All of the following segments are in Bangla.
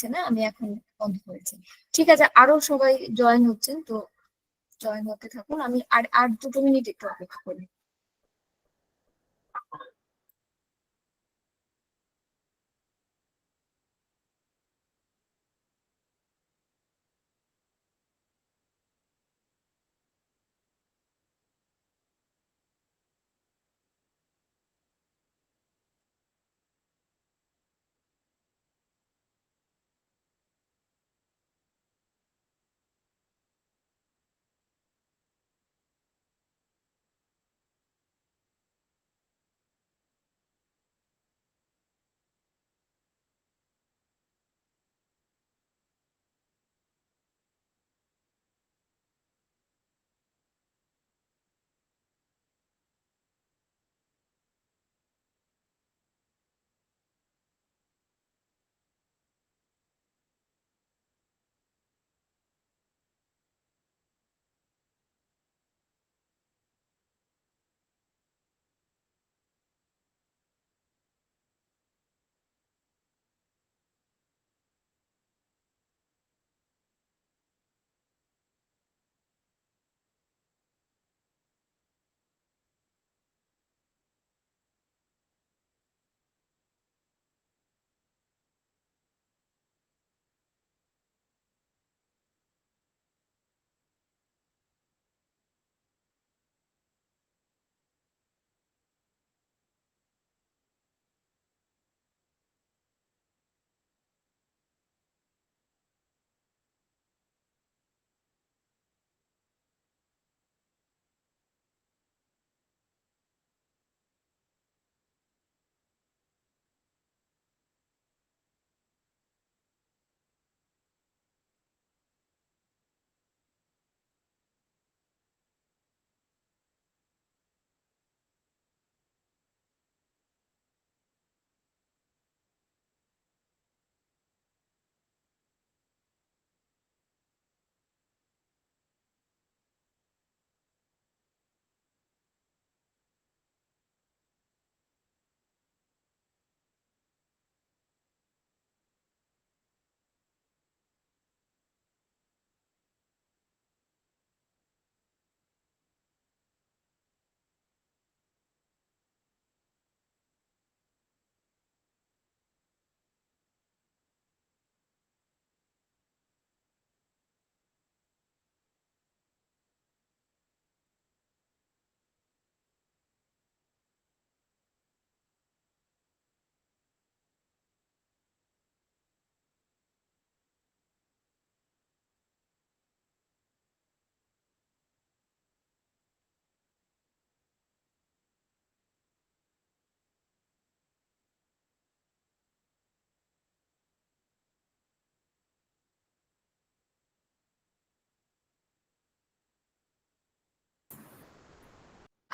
আসছে না, আমি এখন বন্ধ করেছি। ঠিক আছে, আরো সবাই জয়েন হচ্ছেন, তো জয়েন হতে থাকুন, আমি আর আর 2 মিনিট একটু অপেক্ষা করি।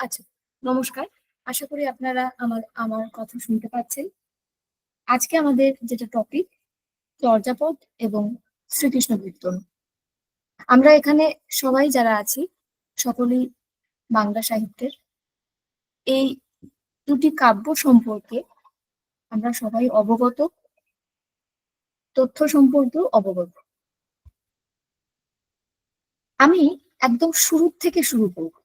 আচ্ছা, নমস্কার। আশা করি আপনারা আমার আমার কথা শুনতে পাচ্ছেন। আজকে আমাদের যেটা টপিক, চর্যাপদ এবং শ্রীকৃষ্ণ কীর্তন। আমরা এখানে সবাই যারা আছি, সকলেই বাংলা সাহিত্যের এই দুটি কাব্য সম্পর্কে আমরা সবাই অবগত, তথ্য সম্পর্কেও অবগত। আমি একদম শুরু থেকে শুরু করব,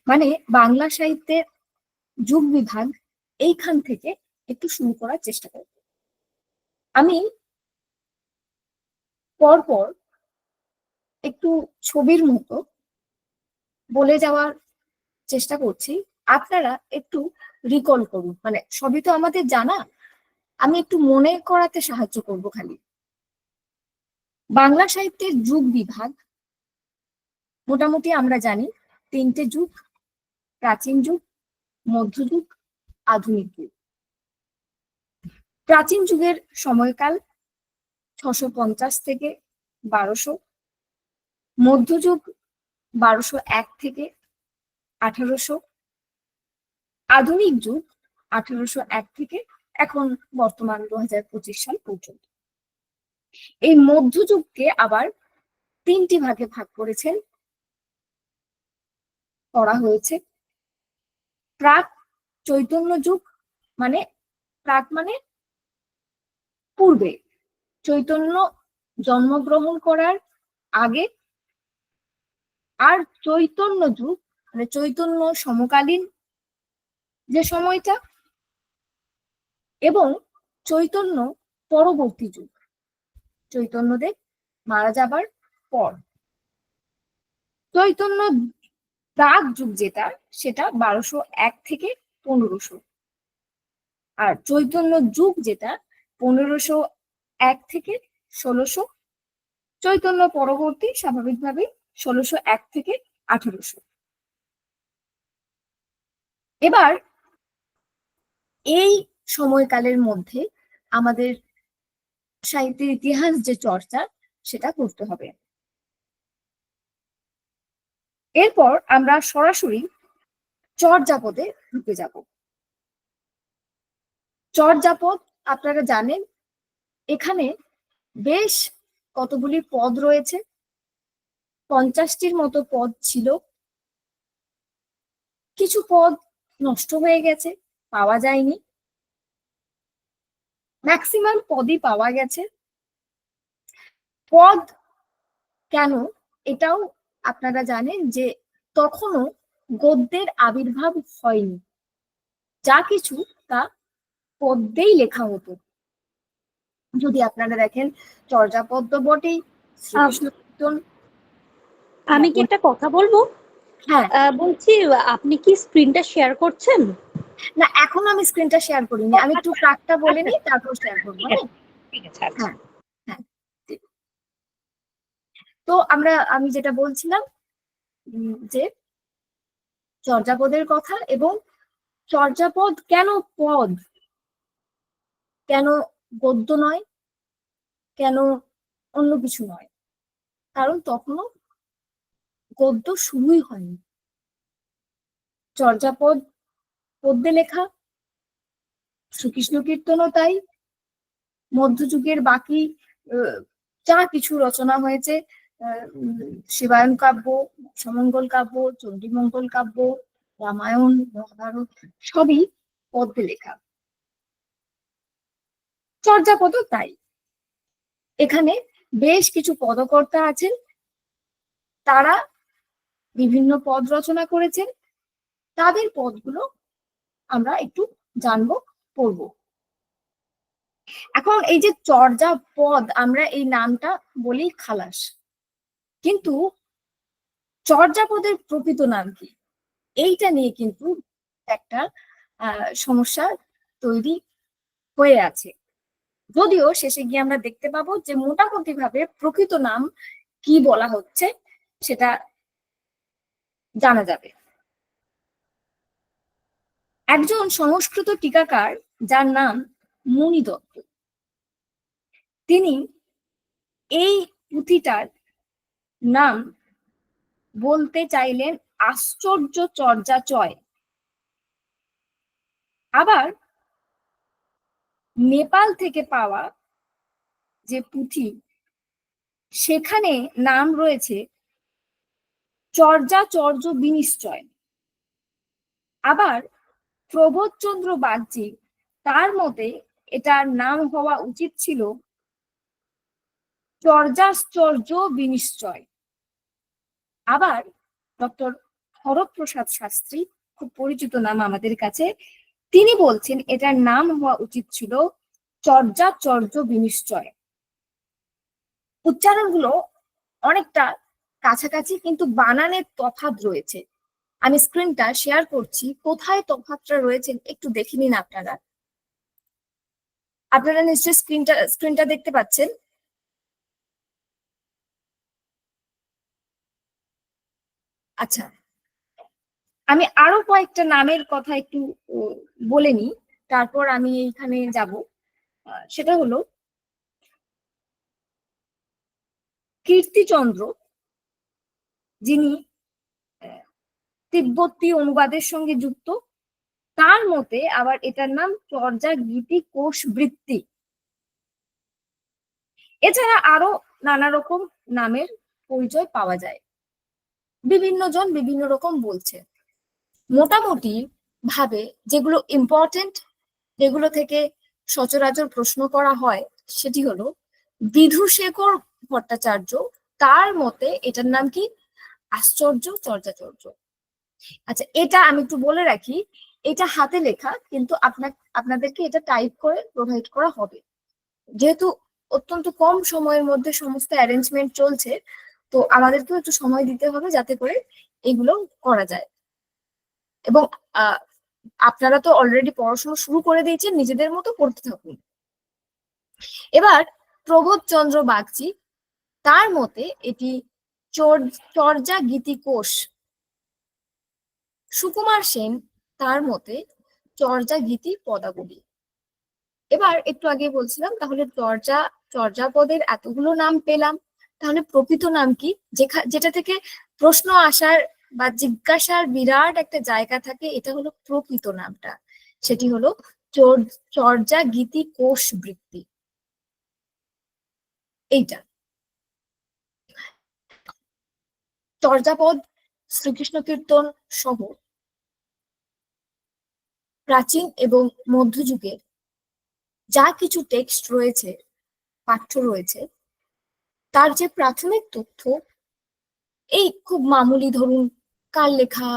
মানে বাংলা সাহিত্যের যুগ বিভাগ এইখান থেকে একটু শুরু করার চেষ্টা করব। আমি পরপর একটু ছবির মতো বলে যাওয়ার চেষ্টা করছি, আপনারা একটু রিকল করুন, মানে সবই তো আমাদের জানা, আমি একটু মনে করাতে সাহায্য করব খালি। বাংলা সাহিত্যের যুগ বিভাগ মোটামুটি আমরা জানি 3টে যুগ: প্রাচীন যুগ, মধ্যযুগ, আধুনিক যুগ। প্রাচীন যুগের সময়কাল 650 থেকে 1200, মধ্যযুগ 1201 থেকে 1800, আধুনিক যুগ 1801 থেকে এখন বর্তমান 2025 সাল পর্যন্ত। এই মধ্যযুগকে আবার 3টি ভাগে ভাগ করা হয়েছে। প্রাক চৈতন্য যুগ, মানে প্রাক মানে পূর্বে, চৈতন্য জন্মগ্রহণ করার আগে আর চৈতন্য যুগ মানে চৈতন্য সমকালীন যে সময়টা এবং চৈতন্য পরবর্তী যুগ চৈতন্যদেব মারা যাবার পর। চৈতন্য প্রাগ যুগ যেটা সেটা 1201 থেকে 1500, আর চৈতন্য যুগ যেটা 1501 থেকে 1600, চৈতন্য পরবর্তী স্বাভাবিকভাবে 1601 থেকে 1800। এবার এই সময়কালের মধ্যে আমাদের সাহিত্যের ইতিহাস যে চর্চা সেটা করতে হবে। এরপর আমরা সরাসরি চর্যাপদে ঢুকে যাব। চর্যাপদ আপনারা জানেন এখানে বেশ কতগুলি পদ রয়েছে, 50টির মতো পদ ছিল। কিছু পদ নষ্ট হয়ে গেছে, পাওয়া যায়নি, ম্যাক্সিমাম পদই পাওয়া গেছে। পদ কেন এটাও আপনারা জানেন যে তখনও গদ্যের আবির্ভাব হয়নি, যা কিছু তা পদ্যেই লেখা হতো। যদি আপনারা দেখেন চর্যাপদ তো বটেই, শ্রীকৃষ্ণ কীর্তন। আমি কি একটা কথা বলবো? হ্যাঁ, বলছি আপনি কি স্ক্রিনটা শেয়ার করছেন? না এখন আমি স্ক্রিনটা শেয়ার করিনি, আমি একটু ট্র্যাকটা বলে নিই তারপর শেয়ার করবো। ঠিক আছে। হ্যাঁ হ্যাঁ, তো আমি যেটা বলছিলাম যে চর্যাপদের কথা, এবং চর্যাপদ কেন পদ, কেন গদ্য নয়, কেন অন্য কিছু নয়, কারণ তখনও গদ্য শুরুই হয়নি। চর্যাপদ পদ্যে লেখা, শ্রীকৃষ্ণ কীর্তনও তাই, মধ্যযুগের বাকি যা কিছু রচনা হয়েছে, শিবায়ন কাব্য, সমঙ্গল কাব্য, চণ্ডীমঙ্গল কাব্য, রামায়ণ, মহাভারত সবই পদ্যে লেখা। চর্যাপদও তাই। এখানে বেশ কিছু পদকর্তা আছেন, তারা বিভিন্ন পদ রচনা করেছেন, তাদের পদগুলো আমরা একটু জানবো, পড়বো। এখন এই যে চর্যাপদ, আমরা এই নামটা বলি খালাস, কিন্তু চর্যাপদের প্রকৃত নাম কি এইটা নিয়ে কিন্তু একটা সমস্যা তৈরি হয়ে আছে। যদিও শেষে গিয়ে আমরা দেখতে পাবো যে মোটামুটি ভাবে প্রকৃত নাম কি বলা হচ্ছে সেটা জানা যাবে। একজন সংস্কৃত টিকাকার যার নাম মুনি দত্ত, তিনি এই পুঁথিটার নাম বলতে চাইলেন আশ্চর্য চর্যাচয়। আবার নেপাল থেকে পাওয়া যে পুঁথি সেখানে নাম রয়েছে চর্যাচর্য বিনিশ্চয়। আবার প্রবোধচন্দ্র বাগচি, তার মতে এটার নাম হওয়া উচিত ছিল চর্যাশ্চর্য বিনিশ্চয়। আবার ডক্টর হরপ্রসাদ শাস্ত্রী, খুব পরিচিত নাম আমাদের কাছে, তিনি বলছেন এটার নাম হওয়া উচিত ছিল চর্যাচর্য বিনিশ্চয়। উচ্চারণগুলো অনেকটা কাছাকাছি, কিন্তু বানানের তফাৎ রয়েছে। আমি স্ক্রিনটা শেয়ার করছি, কোথায় তফাৎটা রয়েছে একটু দেখে নিন। আপনারা নিশ্চয়ই স্ক্রিনটা দেখতে পাচ্ছেন। আচ্ছা, আমি আরো কয়েকটা নামের কথা একটু বলে নিই, তারপর আমি এইখানে যাব। সেটা হলো কীর্তিচন্দ্র, যিনি তিব্বতী অনুবাদের সঙ্গে যুক্ত, তার মতে আবার এটার নাম চর্যা গীতি কোষ বৃত্তি। এছাড়া আরো নানা রকম নামের পরিচয় পাওয়া যায়, বিভিন্ন জন বিভিন্ন রকম বলছে। মোটামুটি ভাবে যেগুলো ইম্পর্টেন্ট, যেগুলো থেকে সচরাচর প্রশ্ন করা হয়, সেটি হলো বিধুশেখর ভট্টাচার্য, তার মতে এটার নাম কি? আশ্চর্য চর্যাচর্য। আচ্ছা, এটা আমি একটু বলে রাখি, এটা হাতে লেখা, কিন্তু আপনাদেরকে এটা টাইপ করে প্রোভাইড করা হবে। যেহেতু অত্যন্ত কম সময়ের মধ্যে সমস্ত অ্যারেঞ্জমেন্ট চলছে, তো আমাদেরকেও একটু সময় দিতে হবে যাতে করে এগুলো করা যায়। এবং আপনারা তো অলরেডি পড়াশোনা শুরু করে দিয়েছেন, নিজেদের মতো করতে থাকুন। এবার প্রবোধচন্দ্র বাগচি, তার মতে এটি চর্যা গীতিকোষ। সুকুমার সেন, তার মতে চর্যা গীতি পদাবলী। এবার একটু আগে বলছিলাম, তাহলে চর্যাপদের এতগুলো নাম পেলাম, তাহলে প্রকৃত নাম কি? যেটা থেকে প্রশ্ন আসার বা জিজ্ঞাসার বিরাট একটা জায়গা থাকে, এটা হলো প্রকৃত নামটা। সেটি হলো চর্যা গীতি কোষ বৃত্তি। এইটা চর্যাপদ, শ্রীকৃষ্ণ কীর্তন সহ প্রাচীন এবং মধ্যযুগের যা কিছু টেক্সট রয়েছে, পাঠ্য রয়েছে, তার যে প্রাথমিক তথ্য, এই খুব মামুলি, ধরুন কার লেখা,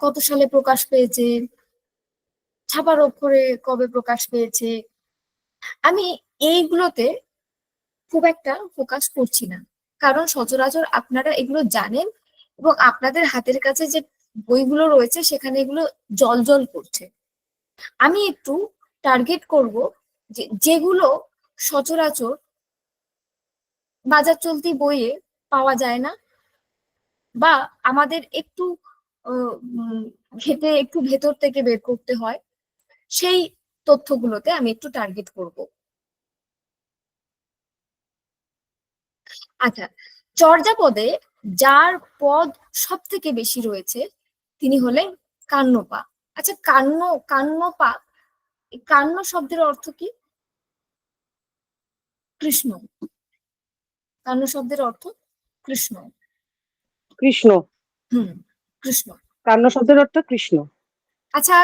কত সালে প্রকাশ পেয়েছে, ছাপার অক্ষরে কবে প্রকাশ পেয়েছে, আমি এইগুলোতে খুব একটা ফোকাস করছি না। কারণ সচরাচর আপনারা এগুলো জানেন, এবং আপনাদের হাতের কাছে যে বইগুলো রয়েছে সেখানে এগুলো জল জল করছে। আমি একটু টার্গেট করব যেগুলো সচরাচর বাজার চলতি বইয়ে পাওয়া যায় না, বা আমাদের একটু ঘেটে একটু ভেতর থেকে বের করতে হয়, সেই তথ্যগুলোতে আমি একটু টার্গেট করব। আচ্ছা, চর্যাপদে যার পদ সব থেকে বেশি রয়েছে তিনি হলেন কান্নপা। আচ্ছা, কান্নপা, কান্ন শব্দের অর্থ কি? কৃষ্ণ। কান্ন শব্দের অর্থ কৃষ্ণ। কৃষ্ণ। কৃষ্ণ। কান্ন শব্দের অর্থ কৃষ্ণ। আচ্ছা,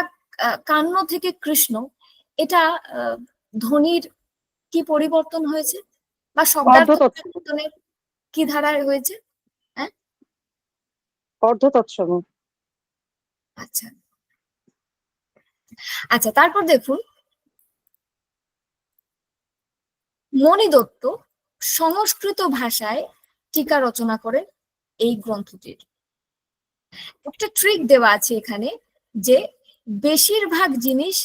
কান্ন থেকে কৃষ্ণ, এটা ধ্বনির কি পরিবর্তন হয়েছে, বা শব্দার্থ পরিবর্তনের কি ধারায় হয়েছে? হ্যাঁ, অর্ধ তৎসম। আচ্ছা আচ্ছা, তারপর দেখুন, মণি দত্ত সংস্কৃত ভাষায় টিকা রচনা করেন এই গ্রন্থটির। একটা ট্রিক দেওয়া আছে এখানে, যে বেশিরভাগ জিনিস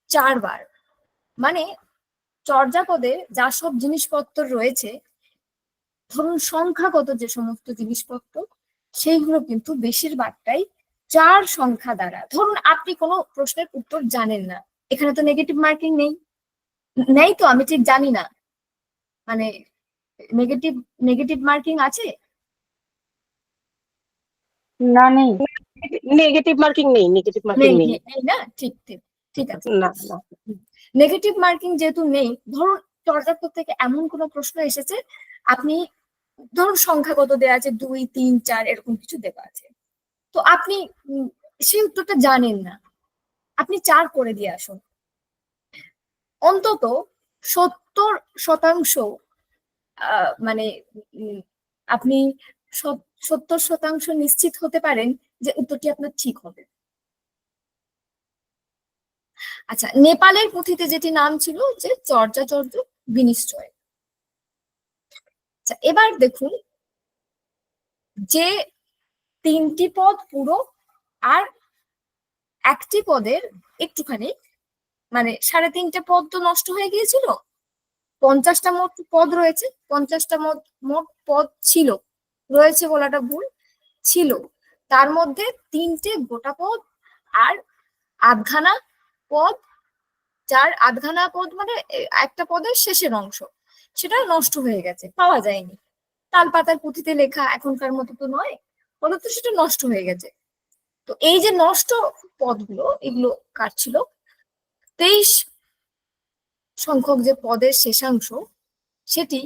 4 বার, মানে চর্যাপদে যা সব জিনিসপত্র রয়েছে, ধরুন সংখ্যাগত যে সমস্ত জিনিসপত্র, সেইগুলো কিন্তু বেশিরভাগটাই 4 সংখ্যা দ্বারা। ধরুন আপনি কোনো প্রশ্নের উত্তর জানেন না, এখানে তো নেগেটিভ মার্কিং নেই, নেই তো, আমি ঠিক জানি না, মানে নেগেটিভ নেগেটিভ মার্কিং আছে? না, নেই, নেগেটিভ মার্কিং নেই, নেগেটিভ মার্কিং নেই। নেই না, ঠিক ঠিক ঠিক আছে। না না, নেগেটিভ মার্কিং যেহেতু নেই, ধরুন চর্যাপদ থেকে এমন কোনো প্রশ্ন এসেছে, আপনি ধরুন সংখ্যাগত দেওয়া আছে 2, 3, 4 এরকম কিছু দেওয়া আছে, তো আপনি সেই উত্তরটা জানেন না, আপনি 4 করে দিয়ে আসুন। অন্তত 70% মানে আপনি 70% নিশ্চিত হতে পারেন যে উত্তরটি আপনার ঠিক হবে। আচ্ছা, নেপালের পুঁথিতে যেটি নাম ছিল যে চর্যাচর্য বিনিশ্চয়। আচ্ছা, এবার দেখুন, যে 3টি পদ পুরো, আর একটি পদের একটুখানি, মানে 3.5 পদ তো নষ্ট হয়ে গিয়েছিল, 50টা মোট পদ রয়েছে, 50টা মোট পদ ছিল, রয়েছে বলাটা ভুল, ছিল, তার মধ্যে 3টে গোটা পদ আর আধখানা পদ, যার আধখানা পদ মানে একটা পদের শেষের অংশ, সেটা নষ্ট হয়ে গেছে, পাওয়া যায়নি। তালপাতার পুঁথিতে লেখা, এখনকার মতো তো নয়, ফলত সেটা নষ্ট হয়ে গেছে। তো এই যে নষ্ট পদগুলো, এগুলো কার ছিল? 23 সংখ্যক যে পদের শেষাংশ, সেটি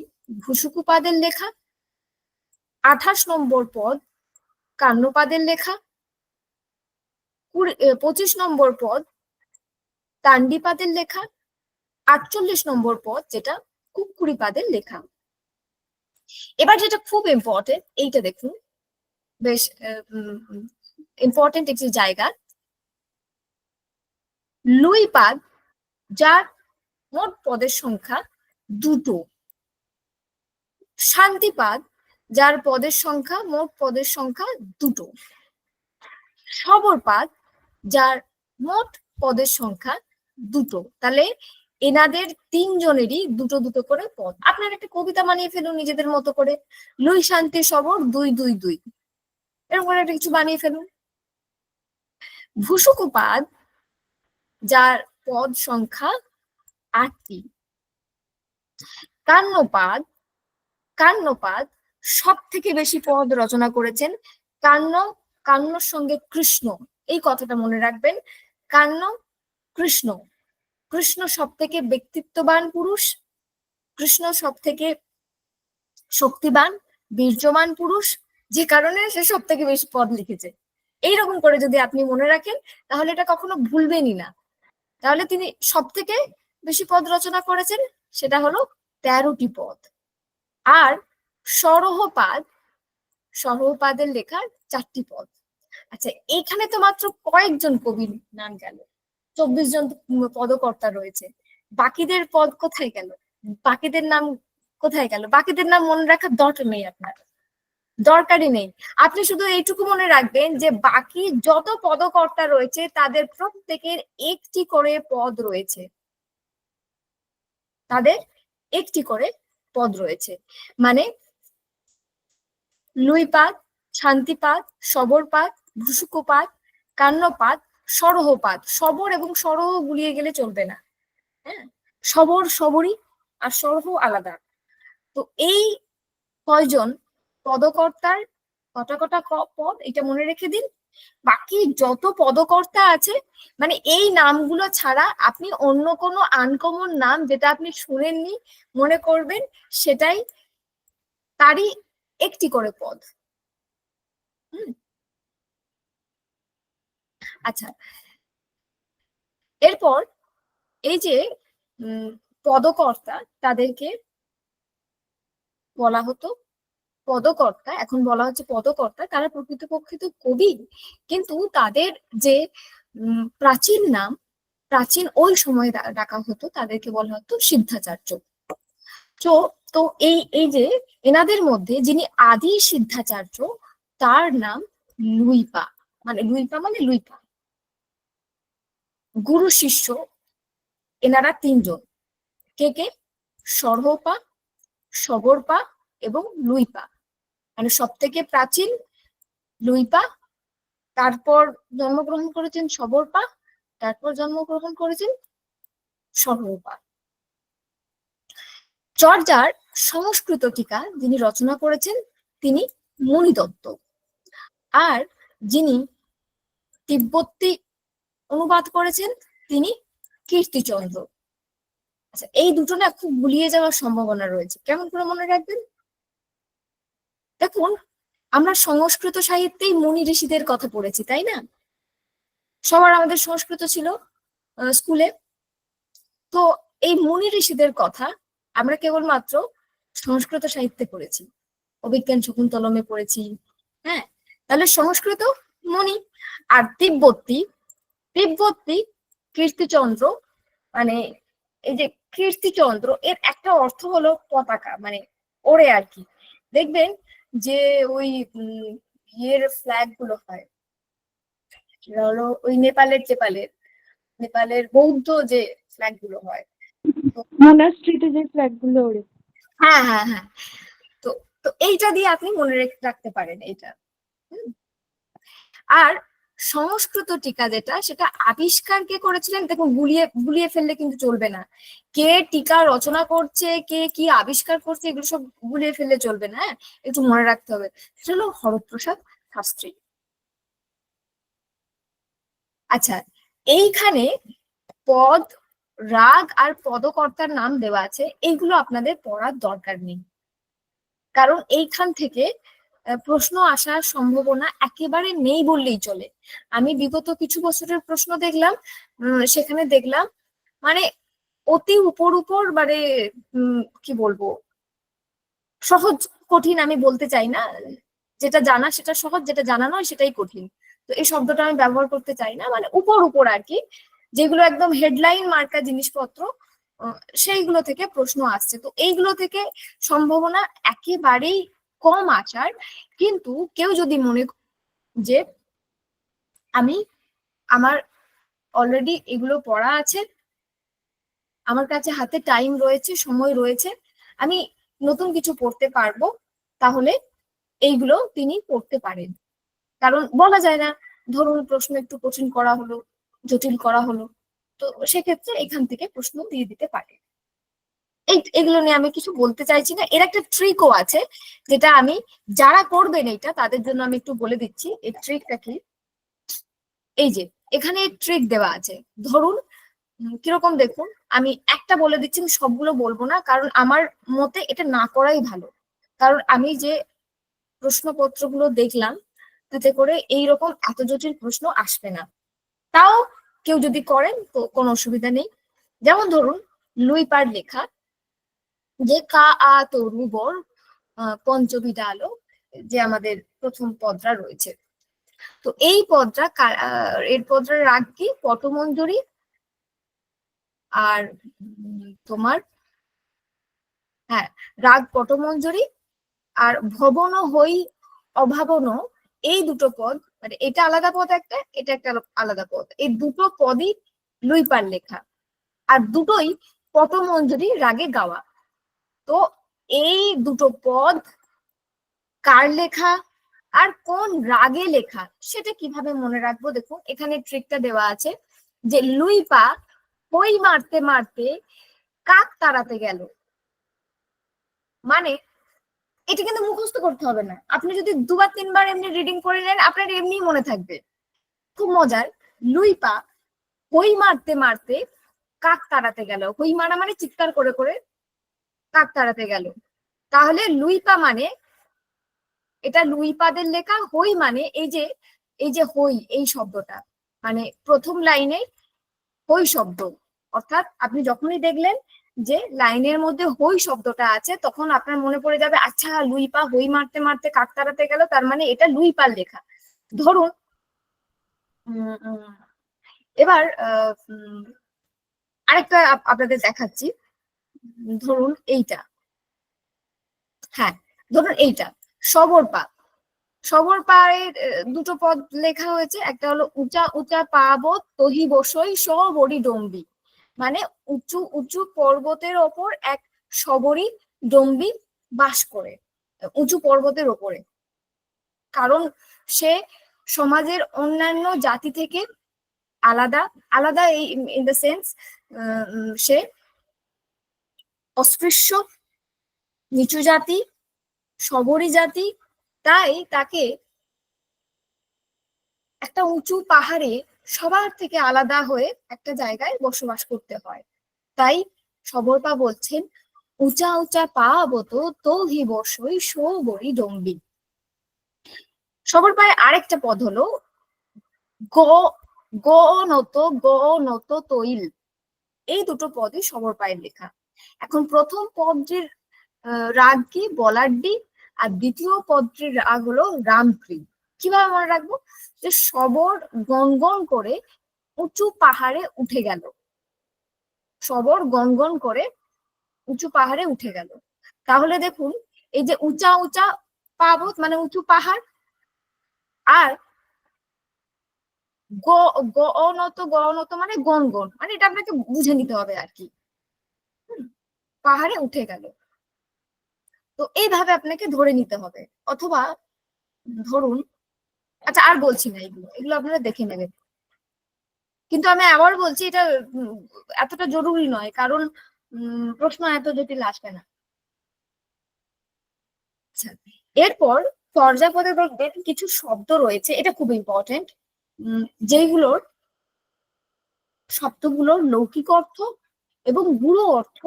ভুসুকুপাদের লেখা। 28 নম্বর পদ কান্নপাদের লেখা। 25 নম্বর পদ তান্ডিপাদের লেখা। 48 নম্বর পদ, যেটা কুক্কুরি পাদের লেখা। এবার যেটা খুব ইম্পর্টেন্ট, এইটা দেখুন, বেশ ইম্পর্টেন্ট একটি জায়গা। লুই পাদ, যার মোট পদের সংখ্যা 2টো। শান্তিপাদ, যার পদের সংখ্যা, মোট পদের সংখ্যা 2টো। সবরপাদ, যার মোট পদের সংখ্যা 2টো। তাহলে এনাদের 3জনেরই 2টো 2টো করে পদ। আপনারা একটা কবিতা বানিয়ে ফেলুন নিজেদের মতো করে, লুই শান্তি সবর 2 2 2, এরকম করে একটা কিছু বানিয়ে ফেলুন। ভূসুকুপাদ, যার পদ সংখ্যা 8টি। কান্নপাদ, কান্নপাদ সব থেকে বেশি পদ রচনা করেছেন। কান্নর সঙ্গে কৃষ্ণ, এই কথাটা মনে রাখবেন। কান্ন, কৃষ্ণ। কৃষ্ণ সব থেকে ব্যক্তিত্ববান পুরুষ, কৃষ্ণ সব থেকে শক্তিবান বীর্যবান পুরুষ, যে কারণে সে সব থেকে বেশি পদ লিখেছে। এইরকম করে যদি আপনি মনে রাখেন, তাহলে এটা কখনো ভুলবেনই না। তাহলে তিনি সব থেকে বেশি পদ রচনা করেছেন, সেটা হলো 13টি পদ। আর সরহপাদ, সরহপাদের লেখার 4টি পদ। আচ্ছা, এইখানে তো মাত্র কয়েকজন কবির নাম গেল, 24 জন পদকর্তা রয়েছে। বাকিদের পদ কোথায় গেল? বাকিদের নাম কোথায় গেল? বাকিদের নাম মনে রাখার দরকার নেই, আপনার দরকারই নেই। আপনি শুধু এইটুকু মনে রাখবেন যে বাকি যত পদকর্তা রয়েছে তাদের প্রত্যেকের একটি করে পদ রয়েছে, তাদের একটি করে পদ রয়েছে। মানে লুইপাদ, শান্তিপাদ, সবরপাদ, ভূসুকুপাদ, কান্নপাদ, সরহপাদ। সবর এবং সরহ গুলিয়ে গেলে চলবে না, হ্যাঁ, সবর সবরই, আর সরহ আলাদা। তো এই কয়জন পদকর্তার কটা কটা পদ, এটা মনে রেখে দিন। বাকি যত পদকর্তা আছে, মানে এই নামগুলো ছাড়া আপনি অন্য কোনো আনকমন নাম যেটা আপনি শুনেননি মনে করবেন, সেটাই, তারই একটি করে পদ। আচ্ছা, এরপর এই যে পদকর্তা, তাদেরকে বলা হতো পদকর্তা, এখন বলা হচ্ছে পদকর্তা। তারা প্রকৃতপক্ষে তো কবি, কিন্তু তাদের যে প্রাচীন নাম, প্রাচীন ওই সময় ডাকা হতো, তাদেরকে বলা হতো সিদ্ধাচার্য। তো তো এই এই যে এনাদের মধ্যে যিনি আদি সিদ্ধাচার্য, তার নাম লুইপা। মানে লুইপা মানে লুইপা। গুরু শিষ্য এনারা 3জন। কে কে? সরহপা, সবরপা এবং লুইপা। মানে সব থেকে প্রাচীন লুইপা, তারপর জন্মগ্রহণ করেছেন সবরপা, তারপর জন্মগ্রহণ করেছেন সরহপা। চর্যার সংস্কৃত টিকা যিনি রচনা করেছেন, তিনি মণিদত্ত। আর যিনি তিব্বতী অনুবাদ করেছেন, তিনি কীর্তিচন্দ্র। আচ্ছা, এই দুটো না খুব গুলিয়ে যাওয়ার সম্ভাবনা রয়েছে। কেমন করে মনে রাখবেন? দেখুন, আমরা সংস্কৃত সাহিত্যেই মুনি ঋষিদের কথা পড়েছি, তাই না? সবার আমাদের সংস্কৃত ছিল স্কুলে। তো এই মুনি ঋষিদের কথা আমরা কেবলমাত্র সংস্কৃত সাহিত্যে পড়েছি, অভিজ্ঞান শকুন্তলমে পড়েছি, হ্যাঁ। তাহলে সংস্কৃত মুনি, আর তিব্বতী কীর্তিচন্দ্র। মানে এই যে কীর্তিচন্দ্র, এর একটা অর্থ হলো পতাকা, মানে ওড়ে আর কি। দেখবেন যে ওই ইয়ের ফ্ল্যাগ গুলো হয়, হলো ওই নেপালের বৌদ্ধ যে ফ্ল্যাগ গুলো হয়, মনাস্ট্রিতে যে ফ্ল্যাগ গুলো ওড়ে। হ্যাঁ হ্যাঁ হ্যাঁ। তো তো এইটা দিয়ে আপনি মনে রাখতে পারেন এটা। আর সংস্কৃত টিকা যেটা, সেটা আবিষ্কার কে করেছিলেন? দেখুন, গুলিয়ে ফেললে কিন্তু চলবে না। কে টিকা রচনা করছে, কে কি আবিষ্কার করছে, এগুলো সব গুলিয়ে ফেললে চলবে না, হ্যাঁ, একটু মনে রাখতে হবে। সেটা হলো হরপ্রসাদ শাস্ত্রী। আচ্ছা, এইখানে পদ, রাগ আর পদকর্তার নাম দেওয়া আছে, এইগুলো আপনাদের পড়ার দরকার নেই, কারণ এইখান থেকে প্রশ্ন আসার সম্ভাবনা একেবারে নেই বললেই চলে। আমি বিগত কিছু বছরের প্রশ্ন দেখলাম, সেখানে দেখলাম মানে অতি উপর উপর মানে কি বলবো, সহজ কঠিন আমি বলতে চাই না, যেটা জানা সেটা সহজ, যেটা জানা নয় সেটাই কঠিন। তো এই শব্দটা আমি ব্যবহার করতে চাই না, মানে উপর উপর আর কি, যেগুলো একদম হেডলাইন মার্কা জিনিসপত্র, সেইগুলো থেকে প্রশ্ন আসছে। তো এইগুলো থেকে সম্ভাবনা একেবারেই কম আসার। কিন্তু কেউ যদি মনে যে আমি আমার অলরেডি এগুলো পড়া আছে, আমার কাছে হাতে টাইম রয়েছে, সময় রয়েছে, আমি নতুন কিছু পড়তে পারবো, তাহলে এইগুলো তিনি পড়তে পারেন। কারণ বলা যায় না, ধরুন প্রশ্ন একটু কঠিন করা হলো, জটিল করা হলো, তো সেক্ষেত্রে এখান থেকে প্রশ্ন দিয়ে দিতে পারে। এগুলো নিয়ে আমি কিছু বলতে চাইছি না। এর একটা ট্রিকও আছে, যেটা আমি যারা করবেন এটা তাদের জন্য আমি একটু বলে দিচ্ছি। এই ট্রিকটা কি, এই যে এখানে ট্রিক দেওয়া আছে। ধরুন কিরকম দেখুন, আমি একটা বলে দিচ্ছি, আমি সবগুলো বলবো না, কারণ আমার মতে এটা না করাই ভালো। কারণ আমি যে প্রশ্নপত্রগুলো দেখলাম তাতে করে এইরকম এত জটিল প্রশ্ন আসবে না। তাও কেউ যদি করেন তো কোনো অসুবিধা নেই। যেমন ধরুন লুই পার লেখা যে কা আ তরু বর পঞ্চবিদা আলো, যে আমাদের প্রথম পদরা রয়েছে। তো এই পদরা এর পদরার রাগ কি, পটমঞ্জরি আর তোমার, হ্যাঁ, রাগ পটমঞ্জরি আর ভবন হই অভাবন, এই দুটো পদ, মানে এটা আলাদা পদ একটা, এটা একটা আলাদা পদ, এই দুটো পদই লুই পার লেখা, আর দুটোই পটমঞ্জরি রাগে গাওয়া। তো এই দুটো পদ কার লেখা আর কোন রাগে লেখা সেটা কিভাবে মনে রাখবো, দেখুন এখানে ট্রিকটা দেওয়া আছে যে লুই পা হই মারতে মারতে কাক তাড়াতে গেল। মানে এটা কিন্তু মুখস্থ করতে হবে না, আপনি যদি দুবার তিনবার এমনি রিডিং করে নেন আপনার এমনি মনে থাকবে। খুব মজার। লুই পা হই মারতে মারতে কাক তাড়াতে গেল, হই মারা মানে চিৎকার করে করে কাক তাড়াতে গেল। তাহলে লুই পা মানে, এটা লুই পাদের লেখা, হই মানে এই যে হই এই শব্দটা, মানে প্রথম লাইনে হই শব্দ, অর্থাৎ আপনি যখনই দেখলেন যে লাইনের মধ্যে হই শব্দটা আছে তখন আপনার মনে পড়ে যাবে, আচ্ছা লুই পা হই মারতে মারতে কাক তাড়াতে গেল, তার মানে এটা লুই পার লেখা। ধরুন এবার আরেকটা আপনাদের দেখাচ্ছি। ধরুন এইটা, হ্যাঁ, ধরুন এইটা সবর পা। সবর পায়ের দুটো পদ লেখা হয়েছে, একটা হলো উঁচা উঁচা পাবত তহি বসই সবরি ডম্বি, মানে উঁচু উঁচু পর্বতের ওপর এক সবরি ডম্বি বাস করে, উঁচু পর্বতের ওপরে। কারণ সে সমাজের অন্যান্য জাতি থেকে আলাদা, আলাদা এই ইন দ্য সেন্স সে অস্পৃশ্য, নিচু জাতি, শবরী জাতি, তাই তাকে একটা উঁচু পাহাড়ে সবার থেকে আলাদা হয়ে একটা জায়গায় বসবাস করতে হয়। তাই সবরপা বলছেন উঁচা উঁচা পাবত তহি বসই সবরি ডম্বি। সবরপায় আরেকটা পদ হলো গ গ নত গ নত তৈল, এই দুটো পদই সবরপায়ের লেখা। এখন প্রথম পদটির রাগ কি, বলাড্ডি, আর দ্বিতীয় পদটির রাগ হলো রামক্রি। কিভাবে মনে রাখবো, যে সবর গনগন করে উঁচু পাহাড়ে উঠে গেল, সবর গনগন করে উঁচু পাহাড়ে উঠে গেল। তাহলে দেখুন এই যে উঁচা উঁচা পাবত মানে উঁচু পাহাড়, আর গনত মানে গনগন, মানে এটা আপনাকে বুঝে নিতে হবে আর কি, পাহাড়ে উঠে গেল। তো এইভাবে আপনাকে ধরে নিতে হবে। অথবা ধরুন, আচ্ছা আর বলছি না, এগুলো এগুলো আপনারা দেখে নেবেন। কিন্তু আমি আবার বলছি এটা এতটা জরুরি নয়, কারণ প্রশ্ন এত জটিল আসবে না। আচ্ছা, এরপর চর্যাপদে দেখবেন কিছু শব্দ রয়েছে, এটা খুব ইম্পর্টেন্ট, যেগুলোর শব্দগুলোর লৌকিক অর্থ এবং গূঢ় অর্থ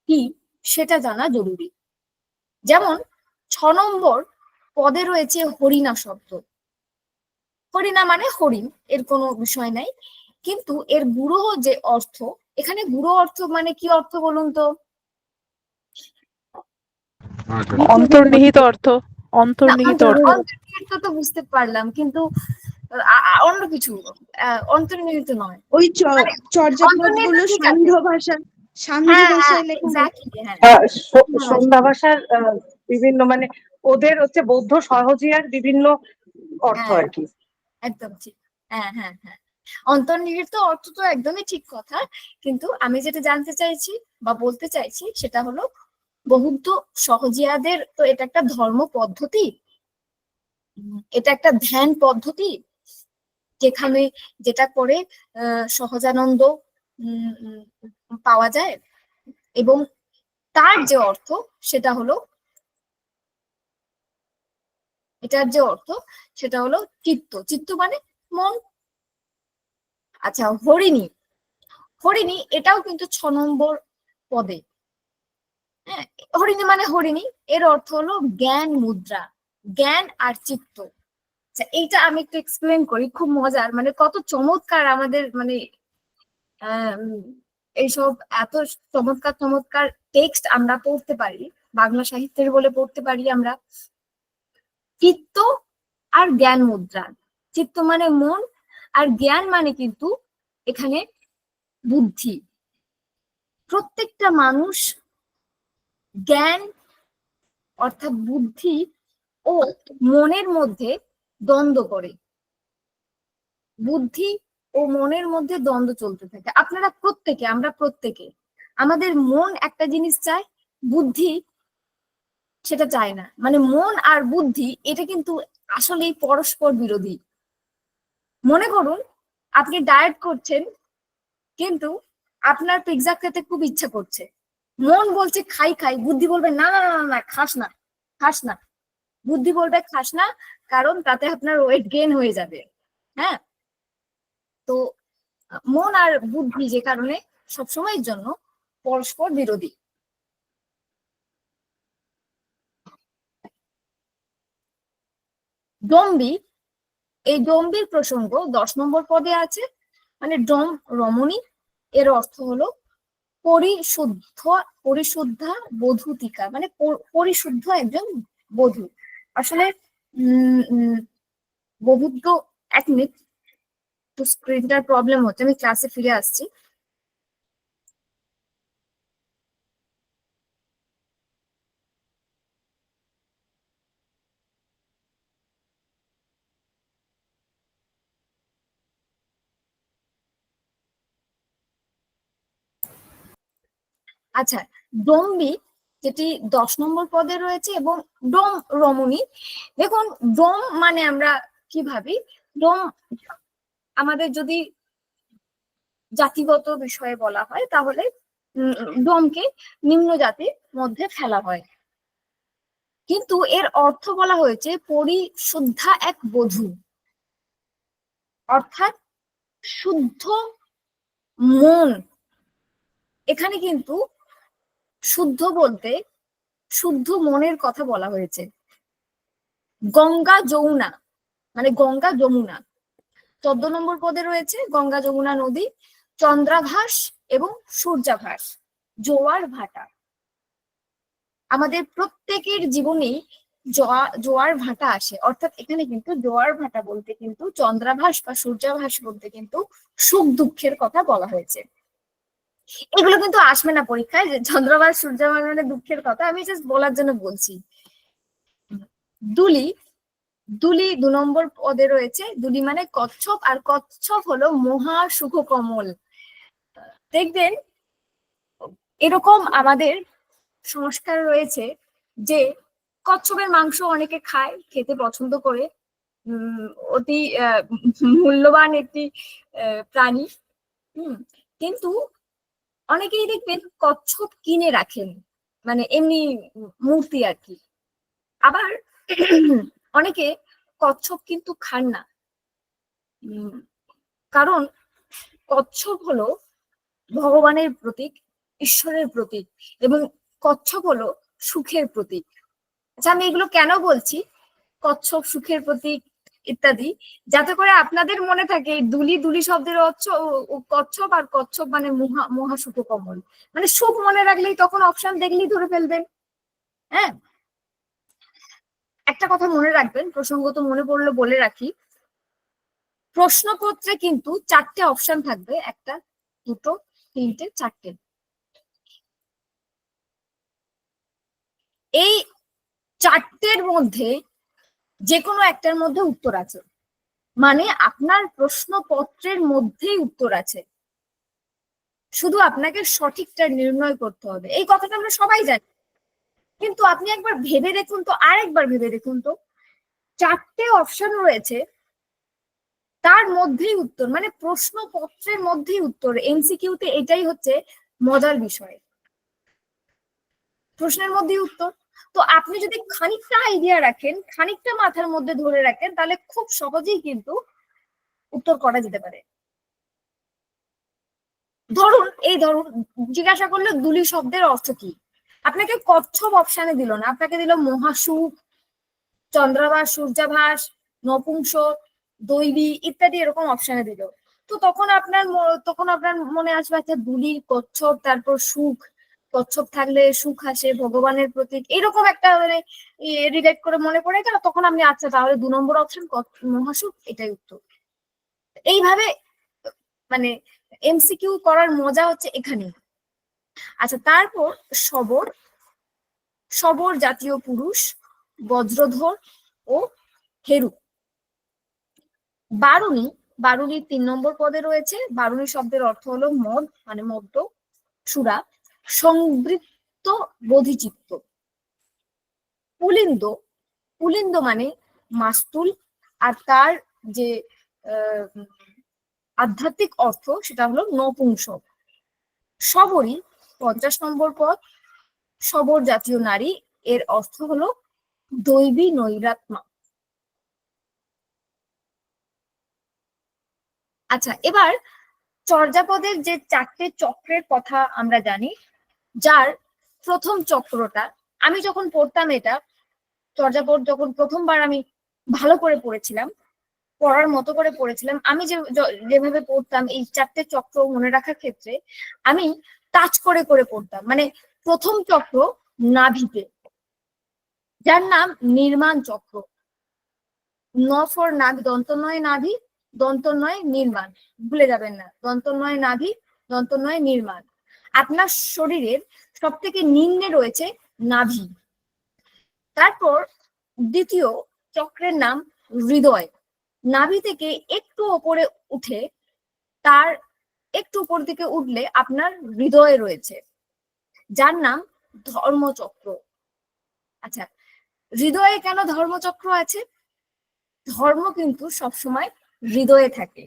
কি সেটা জানা জরুরি। যেমন 6 নম্বর পদে রয়েছে হরিণা শব্দ। হরিণা মানে হরিণ, এর কোনো বিষয় নাই, কিন্তু এর গূঢ় যে অর্থ এখানে গুরু অর্থ মানে কি অর্থ বলুন তো? অন্তর্নিহিত অর্থ। না, অন্তর্নিহিত অর্থ। অন্তর্নিহিত তো বুঝতে পারলাম, কিন্তু অন্য কিছু অন্তর্নিহিত নয়। ওই মানে চর্যাপদ অন্তর্নিহিত গুলো ঠিক আছে। সান্ধ্য ভাষা, সান্ধ্য হ্যাঁ, ভাষায় লেখা হয়। এক্স্যাক্টলি, হ্যাঁ। সন্ধ্যা ভাষার বিভিন্ন মানে ওদের হচ্ছে বৌদ্ধ সহজিয়ার বিভিন্ন অর্থ হ্যাঁ, আর কি। একদম ঠিক। হ্যাঁ, হ্যাঁ, হ্যাঁ। অন্তর্নিহিত অর্থ তো একদমই ঠিক কথা, কিন্তু আমি যেটা জানতে চাইছি বা বলতে চাইছি সেটা হলো বৌদ্ধ সহজিয়াদের তো এটা একটা ধর্ম পদ্ধতি, এটা একটা ধ্যান পদ্ধতি, যেখানে যেটা করে সহজানন্দ পাওয়া যায়, এবং তার যে অর্থ সেটা হলো, এটার যে অর্থ সেটা হলো চিত্ত। চিত্ত মানে মন। আচ্ছা, হরিণী, হরিণী এটাও কিন্তু 6 নম্বর পদে। হ্যাঁ, হরিণী মানে হরিণী, এর অর্থ হলো জ্ঞান মুদ্রা, জ্ঞান আর চিত্ত। আচ্ছা, এইটা আমি একটু এক্সপ্লেন করি, খুব মজার, মানে কত চমৎকার আমাদের মানে এইসব এত চমৎকার চমৎকার টেক্সট আমরা পড়তে পারি, বাংলা সাহিত্যের বলে পড়তে পারি আমরা। চিত্ত আর জ্ঞান মুদ্রা, চিত্ত মানে মন, আর জ্ঞান মানে কিন্তু এখানে বুদ্ধি। প্রত্যেকটা মানুষ জ্ঞান অর্থাৎ বুদ্ধি ও মনের মধ্যে দ্বন্দ্ব করে, বুদ্ধি ও মনের মধ্যে দ্বন্দ্ব চলতে থাকে। আপনারা প্রত্যেকে, আমরা প্রত্যেকে, আমাদের মন একটা জিনিস চায়, বুদ্ধি সেটা চায় না। মানে মন আর বুদ্ধি এটা কিন্তু আসলেই পরস্পর বিরোধী। মনে করুন আপনি ডায়েট করছেন, কিন্তু আপনার পিৎজা খেতে খুব ইচ্ছা করছে, মন বলছে খাই খাই, বুদ্ধি বলবে না না না না না, খাস না, খাস না। বুদ্ধি বলবে খাস না, কারণ তাতে আপনার ওয়েট গেইন হয়ে যাবে। হ্যাঁ, তো মন আর বুদ্ধি যে কারণে সবসময়ের জন্য পরস্পর বিরোধী। ডম্বি, এই ডম্বির প্রসঙ্গ 10 নম্বর পদে আছে। মানে ডম রমণী, এর অর্থ হলো পরিশুদ্ধ, পরিশুদ্ধা বধূতিকা, মানে পরিশুদ্ধ একজন বধূ। আসলে বধূত্ব, এক মিনিট, তো স্ক্রিনটার প্রবলেম হচ্ছে, আমি ক্লাসে ফিরে আসছি। আচ্ছা, ডম্বি যেটি 10 নম্বর পদে রয়েছে, এবং ডোম রমণী। দেখুন, ডোম মানে আমরা কি ভাবি, ডোম আমাদের যদি জাতিগত বিষয়ে বলা হয় তাহলে ডোমকে নিম্ন জাতির মধ্যে ফেলা হয়, কিন্তু এর অর্থ বলা হয়েছে পরিশুদ্ধা এক বধূ, অর্থাৎ শুদ্ধ মন। এখানে কিন্তু শুদ্ধ বলতে শুদ্ধ মনের কথা বলা হয়েছে। গঙ্গা যমুনা, মানে গঙ্গা যমুনা 14 নম্বর পদে রয়েছে, গঙ্গা যমুনা নদী, চন্দ্রাভাস এবং সূর্যাভাস, জোয়ার ভাটা। আমাদের প্রত্যেকের জীবনেই জোয়ার ভাটা আসে, অর্থাৎ এখানে কিন্তু জোয়ার ভাটা বলতে কিন্তু চন্দ্রাভাস বা সূর্যাভাস বলতে কিন্তু সুখ দুঃখের কথা বলা হয়েছে। এগুলো কিন্তু আসবে না পরীক্ষায়, যে চন্দ্রাভাস সূর্যাভাস মানে দুঃখের কথা, আমি জাস্ট বলার জন্য বলছি। দুলি, দুলি 2 নম্বর পদে রয়েছে। দুলি মানে কচ্ছপ, আর কচ্ছপ হলো মহা সুখ কমল। দেখবেন এরকম আমাদের সংস্কার রয়েছে যে কচ্ছপের মাংস অনেকে খায়, খেতে পছন্দ করে, অতি মূল্যবান একটি প্রাণী। কিন্তু অনেকেই দেখবেন কচ্ছপ কিনে রাখেন, মানে এমনি মূর্তি আর কি। আবার অনেকে কচ্ছপ কিন্তু খান না, কারণ কচ্ছপ হলো ভগবানের প্রতীক, ঈশ্বরের প্রতীক, এবং কচ্ছপ হলো সুখের প্রতীক। আচ্ছা, আমি এগুলো কেন বলছি, কচ্ছপ সুখের প্রতীক, ইত্যাদি, যাতে করে আপনাদের মনে থাকে এই দুলি দুলি শব্দের অর্থ কচ্ছপ, আর কচ্ছপ মানে মহাসুখ কমল, মানে সুখ মনে রাখলেই তখন অপশন দেখলেই ধরে ফেলবেন। হ্যাঁ, একটা কথা মনে রাখবেন, প্রসঙ্গত মনে পড়লো বলে রাখি, প্রশ্নপত্রে কিন্তু 4টে অপশন থাকবে, একটা, দুটো, তিনটে, 4টে। এই 4টের মধ্যে যে কোনো একটার মধ্যে উত্তর আছে, মানে আপনার প্রশ্নপত্রের মধ্যেই উত্তর আছে, শুধু আপনাকে সঠিকটা নির্ণয় করতে হবে। এই কথাটা আমরা সবাই জানি, কিন্তু আপনি একবার ভেবে দেখুন তো, আরেকবার ভেবে দেখুন তো, 4টে অপশন রয়েছে, তার মধ্যেই উত্তর, মানে প্রশ্নপত্রের মধ্যেই উত্তর। এমসিকিউতে এটাই হচ্ছে মজার বিষয়, প্রশ্নের মধ্যেই উত্তর। তো আপনি যদি খানিকটা আইডিয়া রাখেন, খানিকটা মাথার মধ্যে ধরে রাখেন, তাহলে খুব সহজেই কিন্তু উত্তর করা যেতে পারে। ধরুন জিজ্ঞাসা করলো দুলি শব্দের অর্থ কি, আপনাকে কচ্ছপ অপশানে দিল না, আপনাকে দিল মহাসুখ, চন্দ্রাভাস, সূর্যাভাস, নপুংসক, দৈবী ইত্যাদি এরকম অপশানে দিল। তো তখন আপনার মনে আসবে, আচ্ছা দুলি, কচ্ছপ, তারপর সুখ, কচ্ছপ থাকলে সুখ আসে, ভগবানের প্রতীক, এরকম একটা মানে রিলেট করে মনে পড়ে গেল, তখন আপনি আচ্ছা তাহলে 2 নম্বর অপশন মহাসুখ, এটাই উত্তর। এইভাবে মানে এমসিকিউ করার মজা হচ্ছে এখানে। আচ্ছা, তারপর শবর, শবর জাতীয় পুরুষ, বজ্রধর ও হেরু। বারুণী, বারুণীর 3 নম্বর পদে রয়েছে। বারুণী শব্দের অর্থ হলো মদ, মানে মদ্য, সুরা, সংবৃত্ত, বোধিচিত্ত। পুলিন্দ, পুলিন্দ মানে মাস্তুল, আর তার যে আধ্যাত্মিক অর্থ সেটা হলো নপুংসক। শবরী 50 নম্বর পদ, শবর জাতীয় নারী, এর অর্থ হলো দৈবী নৈরাত্মা। আচ্ছা, এবার চর্যাপদের যে 4টে চক্রের কথা আমরা জানি, যার প্রথম চক্রটা আমি যখন পড়তাম, এটা চর্যাপদ যখন প্রথমবার আমি ভালো করে পড়েছিলাম, পড়ার মতো করে পড়েছিলাম, আমি যেভাবে পড়তাম এই 4টে চক্র মনে রাখার ক্ষেত্রে আমি টাচ করে করে পড়তাম। মানে প্রথম চক্র নাভিতে, যার নাম নির্মাণ চক্র। ন ফর নাভি, দন্তনয় নাভি, দন্তনয় নির্মাণ, ভুলে যাবেন না, দন্তনয় নাভি, দন্তনয় নির্মাণ। আপনার শরীরের সব থেকে নিম্নে রয়েছে নাভি। তারপর দ্বিতীয় চক্রের নাম হৃদয়। নাভি থেকে একটু ওপরে উঠে, তার একটু উপর দিকে উঠলে আপনার হৃদয় রয়েছে, যার নাম ধর্মচক্র। আচ্ছা, হৃদয়ে কেন ধর্মচক্র আছে? ধর্ম কিন্তু সবসময় হৃদয়ে থাকে।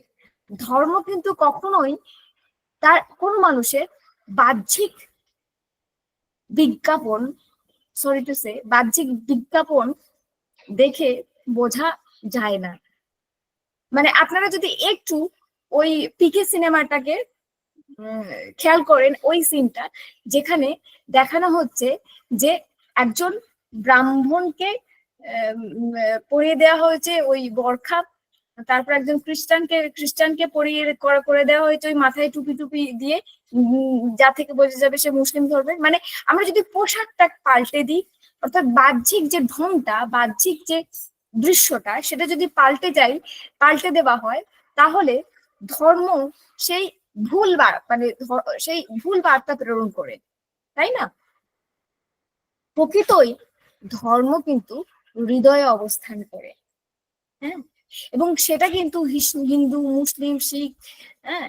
ধর্ম কিন্তু কখনোই তার কোনো মানুষের বাহ্যিক বিজ্ঞাপন, সরি টু সে, বাহ্যিক বিজ্ঞাপন দেখে বোঝা যায় না। মানে আপনারা যদি একটু ওই পিকে সিনেমাটাকে খেয়াল করেন, ওই সিনটা যেখানে দেখানো হচ্ছে যে একজন ব্রাহ্মণকে পরিয়ে দেওয়া হয়েছে ওই বরখা, তারপর একজন খ্রিস্টানকে পরিয়ে করে দেওয়া হয়েছে ওই মাথায় টুপি টুপি দিয়ে, যা থেকে বোঝা যাবে সে মুসলিম ধর্মের। মানে আমরা যদি পোশাকটা পাল্টে দিই, অর্থাৎ বাহ্যিক যে ঢংটা, বাহ্যিক যে দৃশ্যটা, সেটা যদি পাল্টে দেওয়া হয়, তাহলে ধর্ম সেই সেই ভুল বার্তা প্রেরণ করে, তাই না? প্রকৃতই ধর্ম কিন্তু হৃদয়ে অবস্থান করে। হ্যাঁ, এবং সেটা কিন্তু হিন্দু, মুসলিম, শিখ, হ্যাঁ,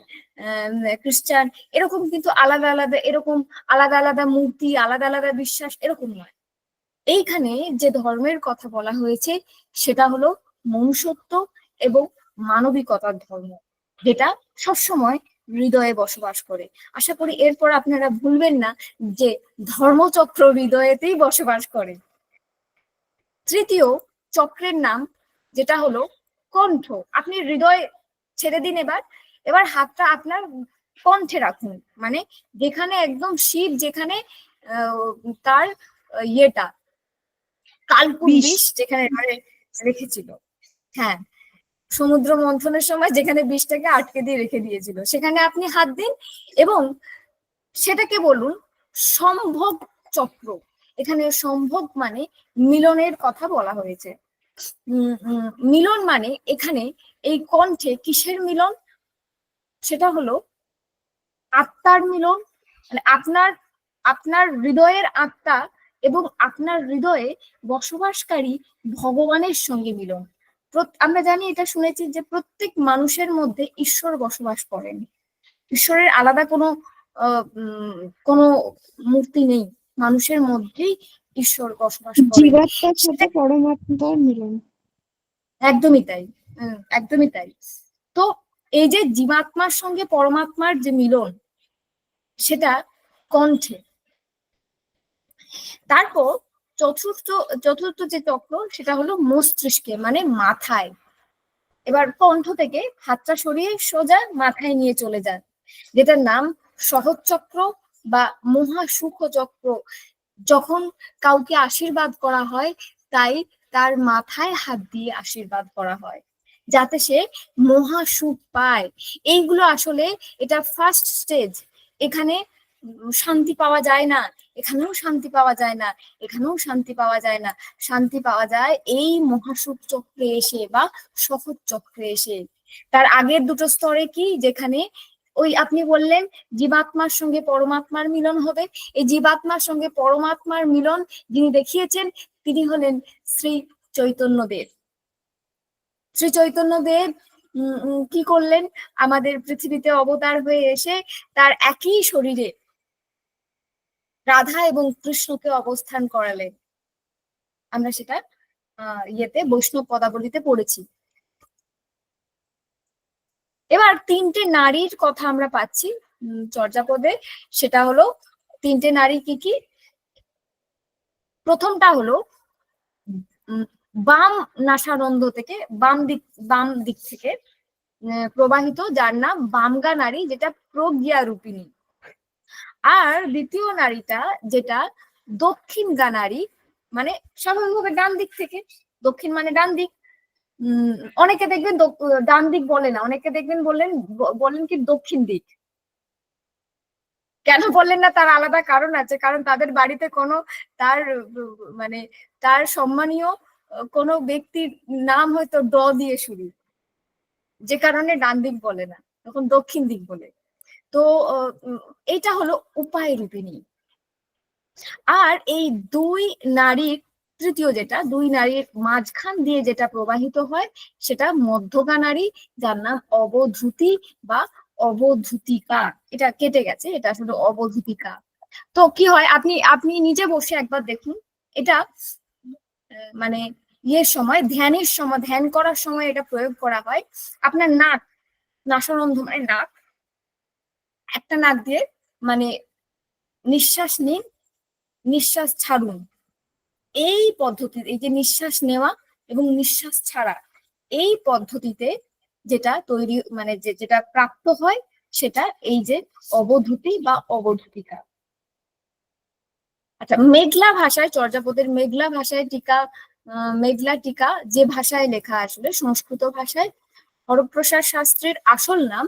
খ্রিস্টান, এরকম কিন্তু আলাদা আলাদা, এরকম আলাদা আলাদা মূর্তি, আলাদা আলাদা বিশ্বাস, এরকম নয়। এইখানে যে ধর্মের কথা বলা হয়েছে সেটা হলো মনুষ্যত্ব এবং মানবিকতার ধর্ম, যেটা সবসময় হৃদয়ে বসবাস করে। আশা করি এরপর আপনারা ভুলবেন না যে ধর্মচক্র হৃদয়েতেই বসবাস করে। তৃতীয় চক্রের নাম যেটা হলো কণ্ঠ। আপনি হৃদয় ছেড়ে দিন, এবার হাতটা আপনার কণ্ঠে রাখুন, মানে যেখানে একদম শিব, যেখানে তার ইয়েটা কালকুট বিষ যেখানে রেখেছিল, হ্যাঁ, সমুদ্র মন্থনের সময় যেখানে বিষটাকে আটকে দিয়ে রেখে দিয়েছিল, সেখানে আপনি হাত দিন এবং সেটাকে বলুন সম্ভব চক্র। এখানে সম্ভব মানে মিলনের কথা বলা হয়েছে। মিলন মানে এখানে এই কণ্ঠে কিসের মিলন? সেটা হলো আত্মার মিলন, মানে আপনার আপনার হৃদয়ের আত্মা এবং আপনার হৃদয়ে বসবাসকারী ভগবানের সঙ্গে মিলন। আমরা জানি, এটা শুনেছি যে প্রত্যেক মানুষের মধ্যে ঈশ্বর বসবাস করেন। ঈশ্বরের আলাদা কোনো মূর্তি নেই, মানুষের মধ্যেই ঈশ্বর বসবাস করেন। জীবাত্মার সাথে পরমাত্মার মিলন। একদমই তাই, একদমই তাই। তো এই যে জীবাত্মার সঙ্গে পরমাত্মার যে মিলন, সেটা কণ্ঠে। তারপর চতুর্থ যে চক্র, সেটা হলো মস্তিষ্কে, মানে মাথায়। এবার কণ্ঠ থেকে হাতটা সরিয়ে সোজা মাথায় নিয়ে চলে যান, যেটার নাম সহজ চক্র বা মহাসুখ চক্র। যখন কাউকে আশীর্বাদ করা হয়, তাই তার মাথায় হাত দিয়ে আশীর্বাদ করা হয়, যাতে সে মহাসুখ পায়। এইগুলো আসলে এটা ফার্স্ট স্টেজ। এখানে শান্তি পাওয়া যায় না, এখানেও শান্তি পাওয়া যায় না, এখানেও শান্তি পাওয়া যায় না। শান্তি পাওয়া যায় এই মহাসুখ চক্রে এসে বা সহজ চক্রে এসে। তার আগের দুটো স্তরে কি, যেখানে ওই আপনি বললেন জীবাত্মার সঙ্গে পরমাত্মার মিলন হবে, এই জীবাত্মার সঙ্গে পরমাত্মার মিলন যিনি দেখিয়েছেন তিনি হলেন শ্রী চৈতন্যদেব। শ্রী চৈতন্যদেব কি করলেন? আমাদের পৃথিবীতে অবতার হয়ে এসে তার একই শরীরে রাধা এবং কৃষ্ণকে অবস্থান করালেন। আমরা সেটা বৈষ্ণব পদাবলীতে পড়েছি। এবার তিনটে নারীর কথা আমরা পাচ্ছি চর্যাপদে। সেটা হলো তিনটে নারী কি কি? প্রথমটা হলো বাম নাসারন্ধ্র থেকে, বাম দিক থেকে প্রবাহিত, যার নাম বামগা নারী, যেটা প্রজ্ঞা রূপিণী। আর দ্বিতীয় নারীটা যেটা দক্ষিণগা নারী, মানে স্বাভাবিকভাবে ডান দিক থেকে, দক্ষিণ মানে ডান দিক। অনেকে দেখবেন ডান দিক বলে না, অনেকে দেখবেন বলেন কি দক্ষিণ দিক। কেন বললেন না তার আলাদা কারণ আছে, কারণ তাদের বাড়িতে কোনো তার মানে তার সম্মানীয় কোনো ব্যক্তির নাম হয়তো ড দিয়ে শুরু, যে কারণে ডান দিক বলে না, তখন দক্ষিণ দিক বলে। তো এইটা হলো উপায় রূপিণী। আর এই দুই নারীর তৃতীয় যেটা, দুই নারীর মাঝখান দিয়ে যেটা প্রবাহিত হয়, সেটা মধ্যগা নারী, যার নাম অবধূতি বা অবধূতিকা। এটা কেটে গেছে, এটা আসলে অবধূতিকা। তো কি হয়, আপনি নিজে বসে একবার দেখুন। এটা মানে ধ্যানের সময়, ধ্যান করার সময় এটা প্রয়োগ করা হয়। আপনার নাসারন্ধ্র মানে নাক, একটা নাক দিয়ে মানে নিঃশ্বাস নিন, নিঃশ্বাস ছাড়ুন। এই পদ্ধতিতে, এই যে নিঃশ্বাস নেওয়া এবং নিঃশ্বাস ছাড়া, এই পদ্ধতিতে যেটা তৈরি মানে যেটা প্রাপ্ত হয়, সেটা এই যে অবধূতি বা অবধূতিকা। আচ্ছা, মেঘলা ভাষায়, চর্যাপদের মেঘলা ভাষায় মেঘলা টিকা যে ভাষায় লেখা, আসলে সংস্কৃত ভাষায়। হরপ্রসাদ শাস্ত্রীর আসল নাম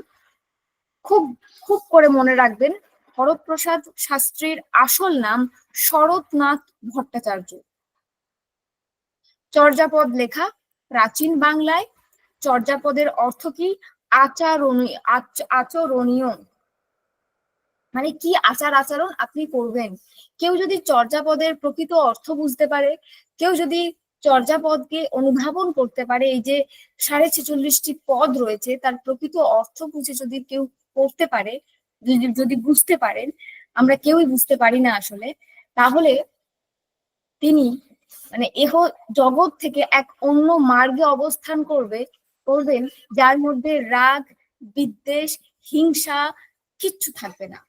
খুব খুব করে মনে রাখবেন, হরপ্রসাদ শাস্ত্রীর আসল নাম শরৎনাথ ভট্টাচার্য। চর্যাপদ লেখা প্রাচীন বাংলায়। চর্যাপদের অর্থ কি? আচরণীয়, মানে কি আচার আচরণ আপনি করবেন। কেউ যদি চর্যাপদের প্রকৃত অর্থ বুঝতে পারে, কেউ যদি চর্যাপদকে অনুধাবন করতে পারে, এই যে 46টি পদ রয়েছে তার প্রকৃত অর্থ বুঝে যদি কেউ করতে পারে, যদি বুঝতে পারেন, আমরা কেউই বুঝতে পারি না আসলে, তাহলে তিনি মানে জগৎ থেকে এক অন্য মার্গে অবস্থান করবেন, যার মধ্যে রাগ, বিদ্বেষ, হিংসা কিচ্ছু থাকবে না।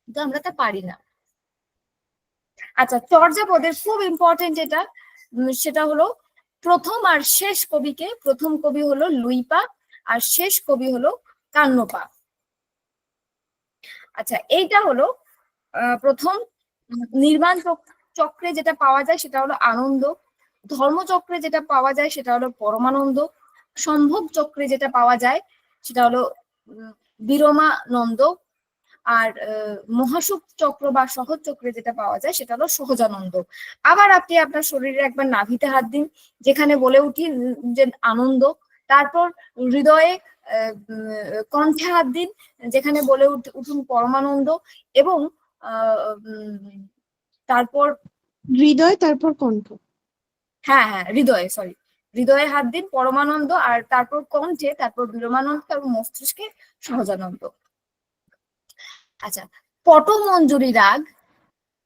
কিন্তু আমরা তা পারি না। আচ্ছা, চর্যাপদের খুব ইম্পর্টেন্ট যেটা, সেটা হলো প্রথম আর শেষ কবিকে, প্রথম কবি হলো লুইপা আর শেষ কবি হলো কান্নপা। আচ্ছা, এইটা হলো প্রথম নির্বাণ চক্রে যেটা পাওয়া যায় সেটা হলো আনন্দ, ধর্মচক্রে যেটা পাওয়া যায় সেটা হলো পরমানন্দ, সম্ভব চক্রে যেটা পাওয়া যায় সেটা হলো বিরমানন্দ, আর মহাসুখ চক্র বা সহজ চক্রে যেটা পাওয়া যায় সেটা হলো সহজানন্দ। আবার আপনি আপনার শরীরে একবার নাভিতে হাত দিন, যেখানে বলে উঠি যে আনন্দ। তারপর হৃদয়ে কণ্ঠে হাত দিন, যেখানে বলে উঠুন পরমানন্দ। এবং তারপর হৃদয়, তারপর কণ্ঠ। হ্যাঁ হ্যাঁ, হৃদয়ে, সরি, হৃদয়ে হাত দিন পরমানন্দ, আর তারপর কণ্ঠে, তারপর বিরমানন্দ, তারপর মস্তিষ্কে সহজানন্দ। আচ্ছা, পটমঞ্জুরি রাগ,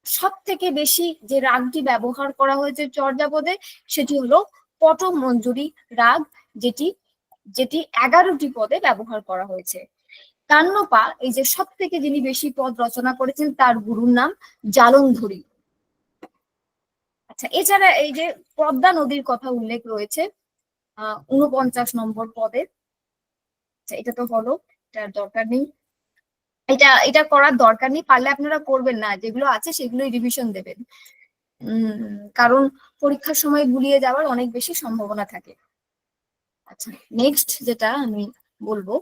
সব থেকে বেশি যে রাগটি ব্যবহার করা হয়েছে চর্যাপদে সেটি হলো পটমঞ্জুরি রাগ, যেটি 11টি পদে ব্যবহার করা হয়েছে। কান্নপা, এই যে সব থেকে যিনি বেশি পদ রচনা করেছেন তার গুরুর নাম জালন্ধরী। আচ্ছা, এছাড়া এই যে পদ্মা নদীর কথা উল্লেখ রয়েছে 49 নম্বর পদে। আচ্ছা, এটা তো হলো, এটার দরকার নেই, এটা করার দরকার নেই, পারলে আপনারা করবেন না, যেগুলো আছে সেগুলোই রিভিশন দেবেন, কারণ পরীক্ষার সময় গুলিয়ে যাওয়ার অনেক বেশি সম্ভাবনা থাকে। আচ্ছা, নেক্সট যেটা আমি বলবো,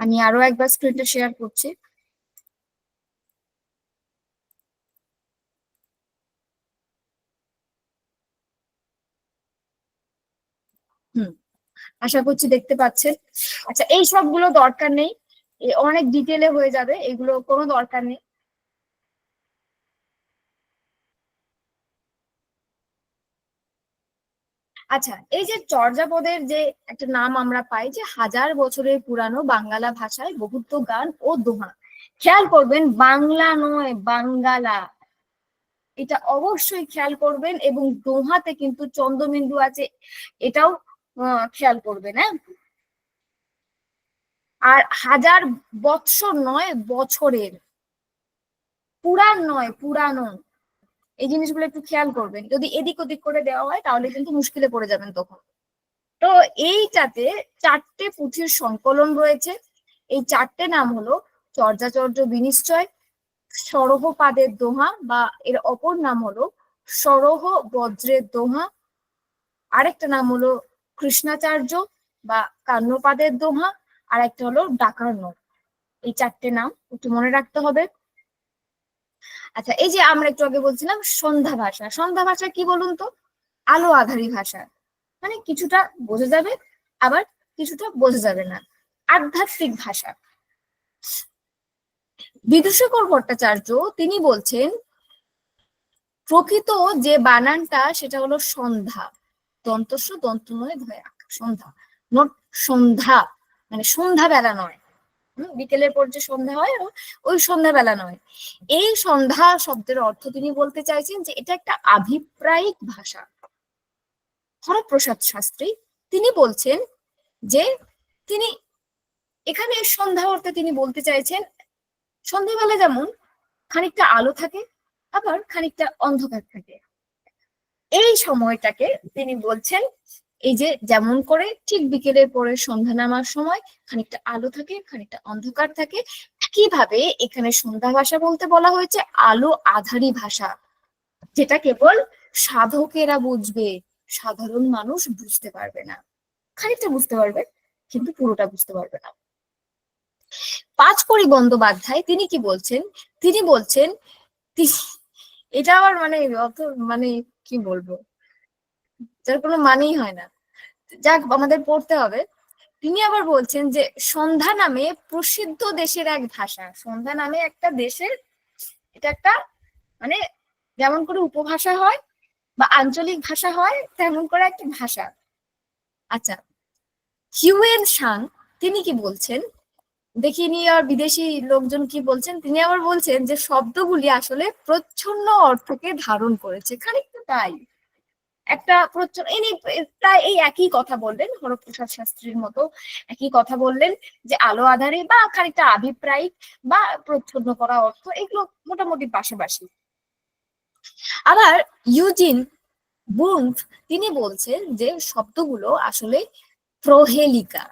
আমি আরো একবার স্ক্রিনটা শেয়ার করছি। আশা করছি দেখতে পাচ্ছেন। আচ্ছা, এই সবগুলো দরকার নেই, অনেক ডিটেলে হয়ে যাবে, এগুলো কোনো দরকার নেই। আচ্ছা, এই যে চর্যাপদের যে একটা নাম আমরা পাই, যে 1000 বছরের পুরানো বাঙ্গালা ভাষায় বহুত্ব গান ও দোহা, খেয়াল করবেন বাংলা নয় বাঙ্গালা, এটা অবশ্যই খেয়াল করবেন। এবং দোহাতে কিন্তু চন্দ্রবিন্দু আছে, এটাও খেয়াল করবেন। হ্যাঁ, আর 1000 বৎসর নয় বছরের, পুরাণ নয় পুরানো, এই জিনিসগুলো একটু খেয়াল করবেন। যদি এদিক ওদিক করে দেওয়া হয় তাহলে কিন্তু মুশকিলে পড়ে যাবেন তখন। তো এইটাতে 4টে পুঁথির সংকলন রয়েছে। এই 4টে নাম হলো চর্যাচর্য বিনিশ্চয়, সরহপাদের দোহা বা এর অপর নাম হলো সরহ বজ্রের দোহা, আরেকটা নাম হলো কৃষ্ণাচার্য বা কান্নপাদের দোহা, আর একটা হলো ডাকার্ণ। এই 4টে নাম একটু মনে রাখতে হবে। আচ্ছা, এই যে আমরা একটু আগে বলছিলাম সন্ধ্যা ভাষা, সন্ধ্যা ভাষা কি বলুন তো? আলো আধারী ভাষা, মানে কিছুটা বোঝা যাবে আবার কিছুটা বোঝা যাবে না, আধ্যাত্মিক ভাষা। বিদুশেখর ভট্টাচার্য তিনি বলছেন প্রকৃত যে বানানটা সেটা হলো সন্ধ্যা, দন্তস্ব দন্তময় ধয়া, সন্ধ্যা, নট সন্ধ্যা, মানে সন্ধ্যা বেলা নয়, বিকেলের পর যে সন্ধ্যা হয় ওই সন্ধ্যা বেলা নয়। এই সন্ধ্যা শব্দের অর্থ তিনি বলতে চাইছেন যে এটা একটা আভিপ্রায়িক ভাষা। হরপ্রসাদ শাস্ত্রী তিনি বলছেন যে তিনি এখানে সন্ধ্যা অর্থে তিনি বলতে চাইছেন সন্ধ্যাবেলা যেমন খানিকটা আলো থাকে আবার খানিকটা অন্ধকার থাকে, এই সময়টাকে তিনি বলছেন এই যে যেমন করে ঠিক বিকেলের পরে সন্ধ্যা নামার সময় খানিকটা আলো থাকে খানিকটা অন্ধকার থাকে, একইভাবে এখানে সন্ধ্যা ভাষা বলতে বলা হয়েছে আলো আধারী ভাষা, যেটা কেবল সাধকেরা বুঝবে, সাধারণ মানুষ বুঝতে পারবে না, খানিকটা বুঝতে পারবে কিন্তু পুরোটা বুঝতে পারবে না। পাঁচকড়ি বন্দ্যোপাধ্যায় তিনি কি বলছেন? তিনি বলছেন এটা আবার মানে অত মানে কি বলবো, যার কোনো মানেই হয় না, যাক আমাদের পড়তে হবে। তিনি আবার বলছেন যে সন্ধ্যা নামে প্রসিদ্ধ দেশের এক ভাষা, সন্ধ্যা নামে একটা দেশের, এটা একটা মানে যেমন করে উপভাষা হয় বা আঞ্চলিক ভাষা হয় তেমন করে একটা ভাষা। আচ্ছা, হিউয়েন সাং তিনি কি বলছেন দেখিনি, আর বিদেশি লোকজন কি বলছেন, তিনি আবার বলছেন যে শব্দগুলি আসলে প্রচ্ছন্ন অর্থকে ধারণ করেছে, খানিকটা তাই, একটা ইনি প্রায় এই একই কথা বললেন, হরপ্রসাদ শাস্ত্রীর মতো একই কথা বললেন যে আলো আধারে বা খানিকটা আভিপ্রায়িক বা প্রচ্ছন্ন করা অর্থ, এগুলো মোটামুটি পাশাপাশি। আবার ইউজিন বুন্ফ তিনি বলছেন যে শব্দগুলো আসলে প্রহেলিকা।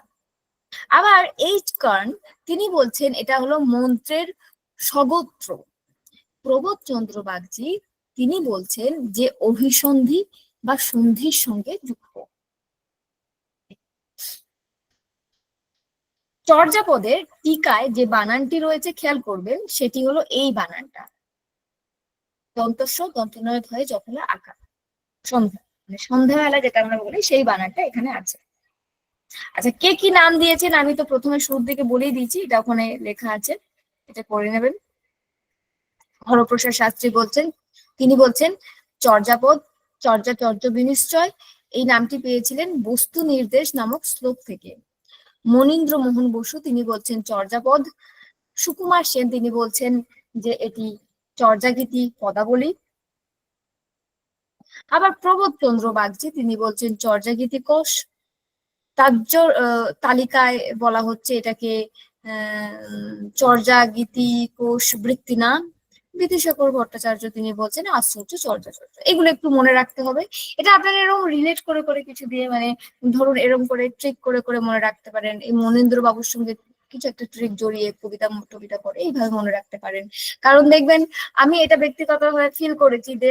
আবার এইচ কার্ন তিনি বলছেন এটা হলো মন্ত্রের স্বগোত্র। প্রবোধচন্দ্র বাগচি তিনি বলছেন যে অভিসন্ধি বা সন্ধির সঙ্গে যুক্ত। চর্যাপদের টিকায় যে বানানটি রয়েছে খেয়াল করবেন, সেটি হলো এই বানানটা, দন্তস্ব দন্তনয় ধয়ে যতলা আকার, সন্ধ্যা, মানে সন্ধ্যাবেলা যেটা আমরা বলি সেই বানানটা এখানে আছে। আচ্ছা, কে কি নাম দিয়েছেন আমি তো প্রথমে শুরুর দিকে বলেই দিয়েছি, এটা ওখানে লেখা আছে, এটা পড়ে নেবেন। হরপ্রসাদ শাস্ত্রী বলছেন, তিনি বলছেন চর্যাপদ, চর্য বিনিশ্চয় এই নামটি পেয়েছিলেন বস্তু নির্দেশ নামক শ্লোক থেকে। মনীন্দ্র মোহন বসু তিনি বলছেন চর্যাপদ। সুকুমার সেন তিনি বলছেন যে এটি চর্যাগীতি পদাবলী। আবার প্রবোধ চন্দ্র বাগচি তিনি বলছেন চর্যাগীতি কোষ। তার্য তালিকায় বলা হচ্ছে এটাকে চর্যাগীতি কোষ বৃত্তি নাম। বিদ্যাসাগর ভট্টাচার্য তিনি বলছেন আশ্চর্য চর্যাচর্য। এগুলো একটু মনে রাখতে হবে। এটা আপনারা এরকম রিলেট করে করে কিছু দিয়ে, মানে ধরুন এরকম করে ট্রিক করে করে মনে রাখতে পারেন। এই মনীন্দ্র বাবুর সঙ্গে কিছু একটা ট্রিক জড়িয়ে কবিতা টবিতা করে এইভাবে মনে রাখতে পারেন। কারণ দেখবেন, আমি এটা ব্যক্তিগতভাবে ফিল করেছি যে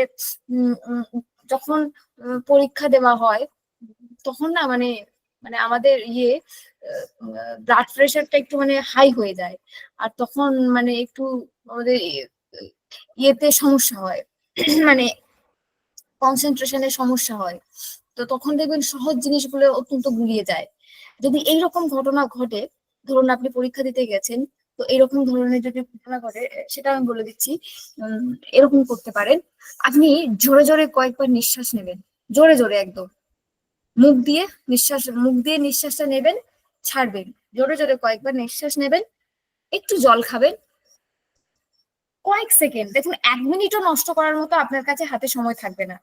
যখন পরীক্ষা দেওয়া হয় তখন না মানে মানে আমাদের ব্লাড প্রেশারটা একটু মানে হাই হয়ে যায়, আর তখন মানে একটু আমাদের ইয়েতে সমস্যা হয়, মানে কনসেন্ট্রেশনের সমস্যা হয়। তো তখন দেখবেন সহজ জিনিসগুলো অত্যন্ত গুলিয়ে যায়। যদি এইরকম ঘটনা ঘটে, ধরুন আপনি পরীক্ষা দিতে গেছেন, তো এরকম ধরনের যদি ঘটনা ঘটে, সেটা আমি বলে দিচ্ছি। এরকম করতে পারেন, আপনি জোরে জোরে কয়েকবার নিঃশ্বাস নেবেন, জোরে জোরে একদম মুখ দিয়ে নিঃশ্বাসটা নেবেন, ছাড়বেন, জোরে জোরে কয়েকবার নিঃশ্বাস নেবেন, একটু জল খাবেন, কয়েক সেকেন্ড, দেখুন 1 মিনিটও নষ্ট করার মতো আপনার কাছে হাতে সময় থাকবে না।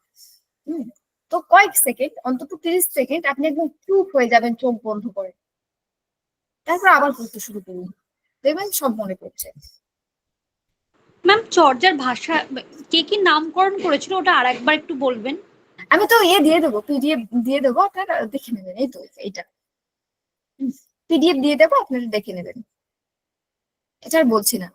তো কয়েক সেকেন্ড, অন্তত 30 সেকেন্ড আপনি একদম চুপ হয়ে যাবেন চোখ বন্ধ করে, তারপর আবার পড়তে শুরু করুন, দেখবেন সব মনে পড়ছে। ম্যাম, চর্যার ভাষা কে কি নামকরণ করেছিল ওটা আরেকবার একটু বলবেন? আমি তো দিয়ে দেবো, পিডিএফ দিয়ে দেবো, আপনারা দেখে নেবেন। এই তো এইটা পিডিএফ দিয়ে দেবো, আপনারা দেখে নেবেন, এটা আর বলছি না।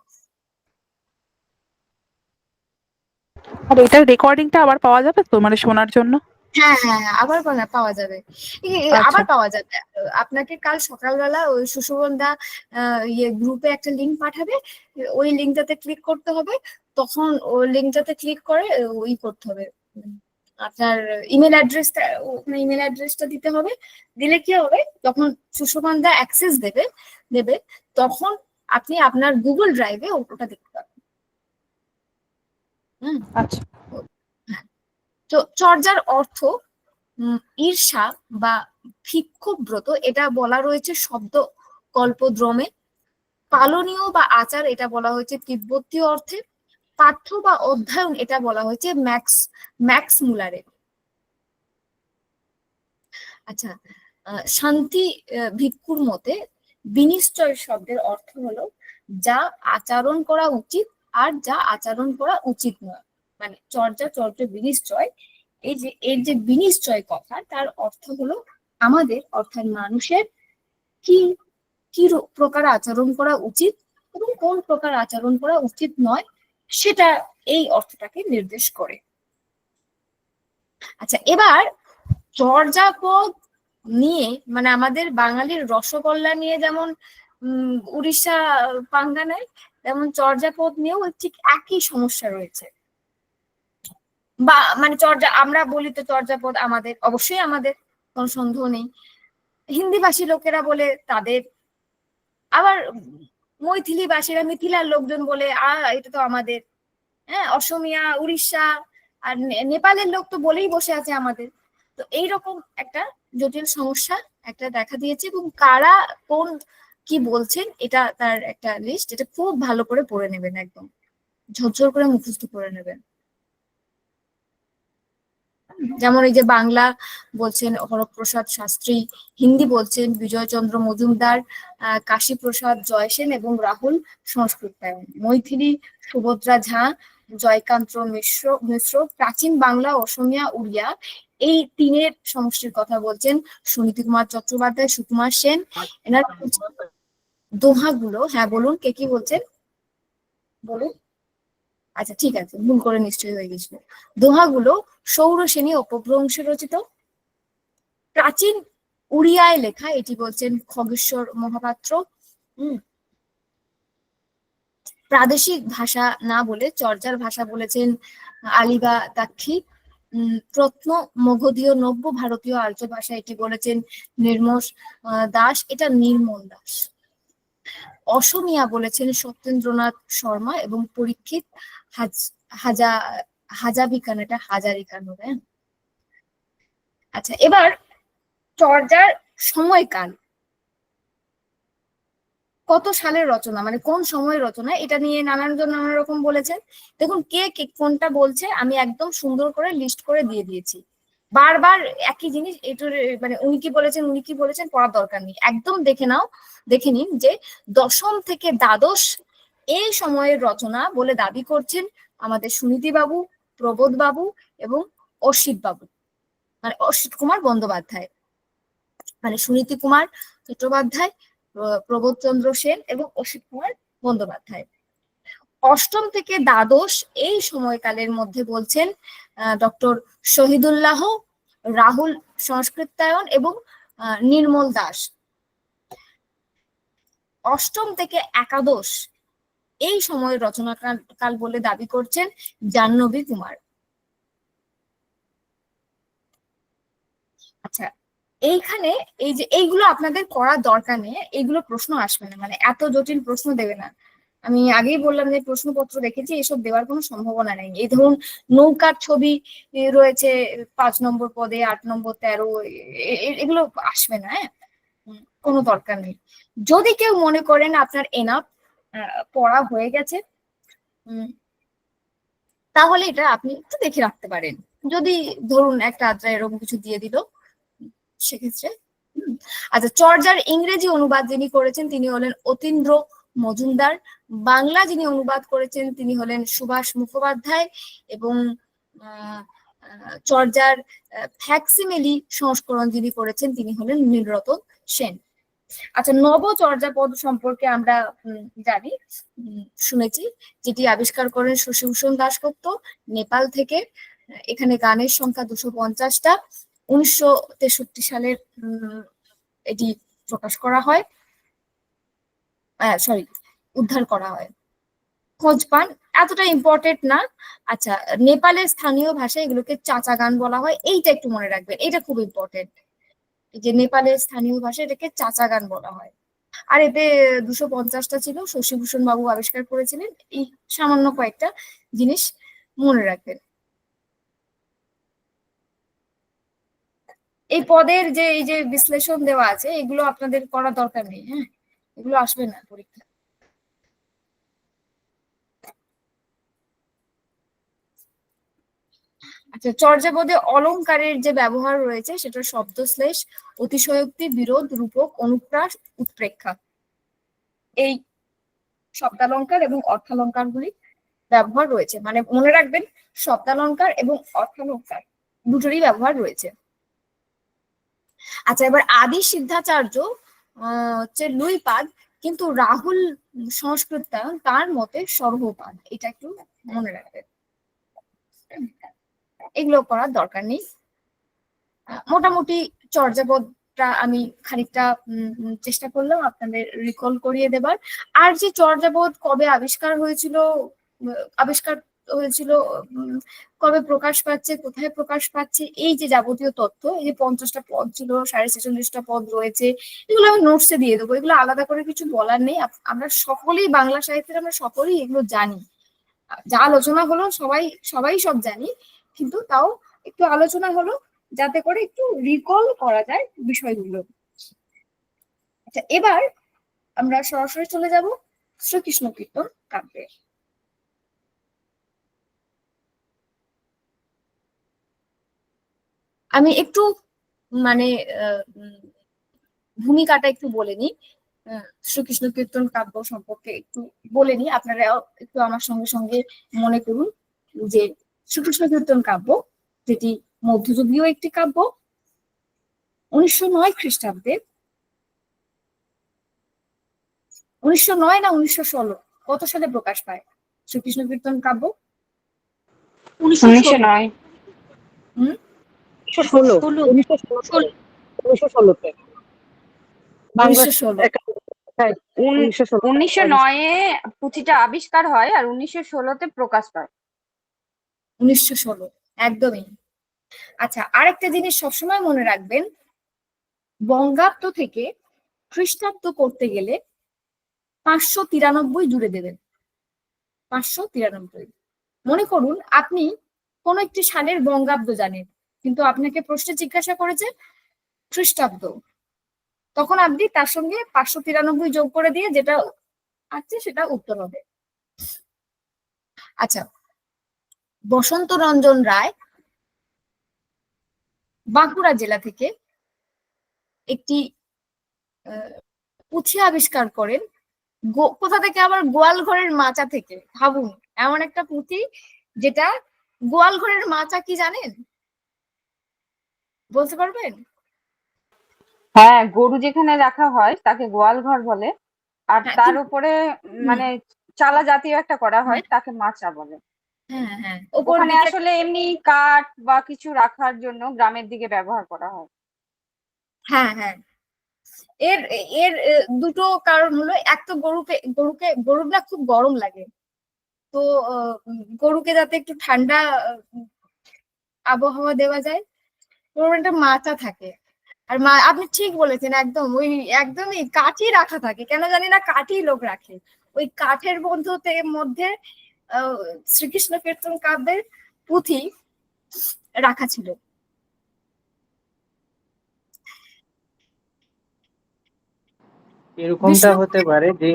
আর এটার রেকর্ডিংটা আবার পাওয়া যাবে তো, মানে শোনার জন্য? হ্যাঁ হ্যাঁ হ্যাঁ, আবার পাওয়া যাবে, আচ্ছা। আবার পাওয়া যাবে। আপনাকে কাল সকালবেলা ওই সুশোভনদা গ্রুপে একটা লিঙ্ক পাঠাবে, ওই লিঙ্কটাতে ক্লিক করতে হবে, তখন ওই লিঙ্কটাতে ক্লিক করে ওই করতে হবে, আপনার ইমেল অ্যাড্রেসটা দিতে হবে। দিলে কি হবে, যখন সুশোভনদা অ্যাক্সেস দেবে তখন আপনি আপনার গুগল ড্রাইভে ওটা দেখতে পাবেন। আচ্ছা। তো চর্যার অর্থ ঈর্ষা বা ভিক্ষুব্রত, এটা বলা রয়েছে শব্দ কল্পদ্রমে। পালনীয় বা আচার, এটা বলা হয়েছে তিব্বতীয় অর্থে। পাঠ্য বা অধ্যয়ন, এটা বলা হয়েছে ম্যাক্স মুলারে। আচ্ছা, শান্তি ভিক্ষুর মতে বিনিশ্চয় শব্দের অর্থ হলো যা আচরণ করা উচিত আর যা আচরণ করা উচিত নয়। মানে চর্য বিনিশ্চয়, এর যে বিনিশ্চয় কথা, তার অর্থ হলো আমাদের, অর্থাৎ মানুষের কি কি প্রকার আচরণ করা উচিত এবং কোন প্রকার আচরণ করা উচিত নয়, সেটা এই অর্থটাকে নির্দেশ করে। আচ্ছা, এবার চর্যাপদ নিয়ে, মানে আমাদের বাঙালির রসগোল্লা নিয়ে যেমন উড়িষ্যা পাঙ্গা নেয়, তেমন চর্যাপদ নিয়েও ঠিক একই সমস্যা রয়েছে। বা মানে আমরা বলি তো চর্যাপদ আমাদের, অবশ্যই আমাদের, কোনো সন্দেহ নেই। হিন্দি ভাষী লোকেরা বলে তাদের, আবার মৈথিলি ভাষীরা, মিথিলার লোকজন বলে এটা তো আমাদের। হ্যাঁ, অসমিয়া, উড়িষ্যা আর নেপালের লোক তো বলেই বসে আছে আমাদের। তো এইরকম একটা জটিল সমস্যা একটা দেখা দিয়েছে, এবং কারা কোন কি বলছেন এটা তার একটা লিস্ট, এটা খুব ভালো করে পড়ে নেবেন, একদম ঝরঝর করে মুখস্থ করে নেবেন। যেমন এই যে বাংলা বলছেন হরপ্রসাদ শাস্ত্রী, হিন্দি বলছেন বিজয়চন্দ্র মজুমদার, কাশী প্রসাদ জয়সেন এবং রাহুল সংস্কৃতায়ন, মৈথিলি সুভদ্রা ঝা, জয়কান্ত মিশ্র, প্রাচীন বাংলা, অসমিয়া, উড়িয়া, এই তিনের সমষ্টির কথা বলছেন সুনীতি কুমার চট্টোপাধ্যায়, সুকুমার সেন। এনার দোহাগুলো, হ্যাঁ বলুন, কে কি বলছেন বলুন। আচ্ছা ঠিক আছে, ভুল করে নিশ্চয়ই হয়ে গেছিল। দোহাগুলো সৌরসেনী অপভ্রংশে রচিত। প্রাচীন উড়িয়ায় লেখা, এটি বলছেন খগেশ্বর মহাপাত্র। প্রাদেশিক ভাষা না বলে চর্যার ভাষা বলেছেন আলিবা দাক্ষী। প্রত্ন মগধীয় নব্য ভারতীয় আর্য ভাষা, এটি বলেছেন নির্মল দাস, এটা নির্মল দাস। অসমীয়া বলেছেন সত্যেন্দ্রনাথ শর্মা এবং পরীক্ষিত হাজা হাজাবিকান, এটা হাজারিকান হবে। আচ্ছা, এবার চর্যার সময়কাল, কত সালের রচনা, মানে কোন সময়ের রচনা, এটা নিয়ে নানানজন নানা রকম বলেছেন। দেখুন কে কোনটা বলছে আমি একদম সুন্দর করে লিস্ট করে দিয়ে দিয়েছি। বারবার একই জিনিস, এটার মানে উনি কি বলেছেন উনি কি বলেছেন পড়ার দরকার নেই, একদম দেখে নিন যে দশম থেকে দ্বাদশ এই সময়ের রচনা বলে দাবি করছেন আমাদের সুনীতি বাবু, প্রবোধ বাবু এবং অসিত বাবু, মানে অসিত কুমার বন্দ্যোপাধ্যায়, মানে সুনীতি কুমার চট্টোপাধ্যায়, প্রবোধ চন্দ্র সেন এবং অসিত কুমার বন্দ্যোপাধ্যায়। অষ্টম থেকে দ্বাদশ এই সময়কালের মধ্যে বলছেন ডক্টর শহীদুল্লাহ, রাহুল সংস্কৃতায়ন এবং নির্মল দাস। অষ্টম থেকে একাদশ এই সময়ের রচনাকাল বলে দাবি করছেন জাহ্নবী কুমার। আচ্ছা, এইখানে এই যে এইগুলো আপনাদের করার দরকার নেই, এইগুলো প্রশ্ন আসবে না, মানে এত জটিল প্রশ্ন দেবে না। আমি আগেই বললাম যে প্রশ্নপত্র দেখেছি, এসব দেওয়ার কোনো সম্ভাবনা নেই। এই ধরুন নৌকার ছবি রয়েছে 5 নম্বর পদে, 8 নম্বর 13, এগুলো আসবে না, হ্যাঁ, কোনো দরকার নেই। যদি কেউ মনে করেন আপনার এনাফ পড়া হয়ে গেছে, তাহলে এটা আপনি একটু দেখে রাখতে পারেন। যদি ধরুন একটা আদ্রা এরকম কিছু দিয়ে দিল সেক্ষেত্রে। আচ্ছা, চর্যার ইংরেজি অনুবাদ যিনি করেছেন তিনি হলেন অতীন্দ্র মজুমদার। বাংলা যিনি অনুবাদ করেছেন তিনি হলেন সুভাষ মুখোপাধ্যায় এবং চর্যার ফ্যাক্সিমিলি সংস্করণ যিনি করেছেন তিনি হলেন নীলরতন সেন। আচ্ছা, নব চর্যাপদ সম্পর্কে আমরা জানি, শুনেছি, যেটি আবিষ্কার করেন শশীভূষণ দাশগুপ্ত নেপাল থেকে। এখানে গানের সংখ্যা 250টা। 1963 সালের এটি প্রকাশ করা হয়, সরি উদ্ধার করা হয়। খোঁজ পান, এতটা ইম্পর্টেন্ট না। আচ্ছা, নেপালের স্থানীয় ভাষায় এগুলোকে চাচা গান বলা হয়, এইটা একটু মনে রাখবেন, এটা খুব ইম্পর্টেন্ট, যে নেপালের স্থানীয় ভাষায় এটাকে চাচা গান বলা হয়। আর এতে 250টা ছিল, শশীভূষণ বাবু আবিষ্কার করেছিলেন। এই সামান্য কয়েকটা জিনিস মনে রাখবেন। এই পদের যে এই যে বিশ্লেষণ দেওয়া আছে এগুলো আপনাদের করার দরকার নেই, হ্যাঁ, এগুলো আসবে না পরীক্ষা। আচ্ছা, চর্যাপদে অলংকারের যে ব্যবহার রয়েছে সেটা শব্দশ্লেষ, অতিশয়োক্তি, বিরোধ, রূপক, অনুপ্রাস, উৎপ্রেক্ষা, এই শব্দালঙ্কার এবং অর্থালঙ্কার গুলি ব্যবহার রয়েছে। মানে মনে রাখবেন শব্দালঙ্কার এবং অর্থালঙ্কার দুটোরই ব্যবহার রয়েছে। আচ্ছা, এবার আদি সিদ্ধাচার্য হচ্ছে লুইপাদ, কিন্তু রাহুল সংস্কৃতায়ন তার মতে সর্বপাদ, এটা একটু মনে রাখবেন। এগুলো করার দরকার নেই। মোটামুটি চর্যাপদটা আমি খানিকটা চেষ্টা করলাম আপনাদের রিকল করিয়ে দেবার। আর যে চর্যাপদ কবে আবিষ্কার হয়েছিল, কবে প্রকাশ পাচ্ছে, কোথায় প্রকাশ পাচ্ছে, এই যে যাবতীয় তথ্য, এই যে 50টা পদ ছিল, 46.5টা পদ রয়েছে, এগুলো আমি নোটসে দিয়ে দেবো। এগুলো আলাদা করে কিছু বলার নেই, আমরা সকলেই বাংলা সাহিত্যের, আমরা সকলেই এগুলো জানি। যা আলোচনা হলো সবাই সব জানি, কিন্তু তাও একটু আলোচনা হলো যাতে করে একটু রিকল করা যায় বিষয়গুলো। আচ্ছা, এবার আমরা সরাসরি চলে যাব শ্রীকৃষ্ণ কীর্তন কাব্যে। আমি একটু মানে ভূমিকাটা একটু বলে নিই, শ্রীকৃষ্ণ কীর্তন কাব্য সম্পর্কে একটু বলে নিই, আপনারা একটু আমার সঙ্গে সঙ্গে মনে করুন যে শ্রীকৃষ্ণ কীর্তন কাব্য যেটি মধ্যযুগীয় একটি কাব্য, 1909 খ্রিস্টাব্দে, 1909 না 1916 কত সালে প্রকাশ পায় শ্রীকৃষ্ণ কীর্তন কাব্য? 1916 হুম 1916 1916 1916-তে বাংলাদেশ 1916 হ্যাঁ 1916 1909-এ পুঁথিটা আবিষ্কার হয় আর 1916-তে প্রকাশ পায়। 1916 একদমই। আচ্ছা, আরেকটা জিনিস সবসময় মনে রাখবেন, বঙ্গাব্দ থেকে খ্রিস্টাব্দ করতে গেলে 593 জুড়ে দেবেন। 593। মনে করুন আপনি কোন একটি সালের বঙ্গাব্দ জানেন, কিন্তু আপনাকে প্রশ্নে জিজ্ঞাসা করেছে খ্রিস্টাব্দ, তখন আপনি তার সঙ্গে 593 যোগ করে দিয়ে যেটা আছে সেটা উত্তর হবে। আচ্ছা, বসন্ত রঞ্জন রায় বাঁকুড়া জেলা থেকে একটি পুঁথি আবিষ্কার করেন। কোথা থেকে? আবার গোয়াল ঘরের মাচা থেকে। ভাবুন, এমন একটা পুঁথি যেটা গোয়াল ঘরের মাচা কি জানেন? বলতে পারবেন? হ্যাঁ, গরু যেখানে রাখা হয় তাকে গোয়াল ঘর বলে, আর হ্যাঁ, তার উপরে মানে চালা জাতীয় একটা করা হয় তাকে মাচা বলে। হ্যাঁ হ্যাঁ, ওপর ওখানে দিকে আসলে এমনি কাঠ বা কিছু রাখার জন্য গ্রামের দিকে ব্যবহার করা হয়। হ্যাঁ হ্যাঁ। এর এর দুটো কারণ হলো, এক তো গরুর না খুব গরম লাগে, তো গরুকে যাতে একটু ঠান্ডা আবহাওয়া দেওয়া যায়, ওর একটা মাচা থাকে। আর আপনি ঠিক বলেছেন, একদম ওই একদমই কাঠই রাখা থাকে, কেন জানি না কাঠই লোক রাখে। ওই কাঠের মধ্যে শ্রীকৃষ্ণ কীর্তন কাব্যের পুঁথি রাখা ছিল। এরকমটা হতে পারে যে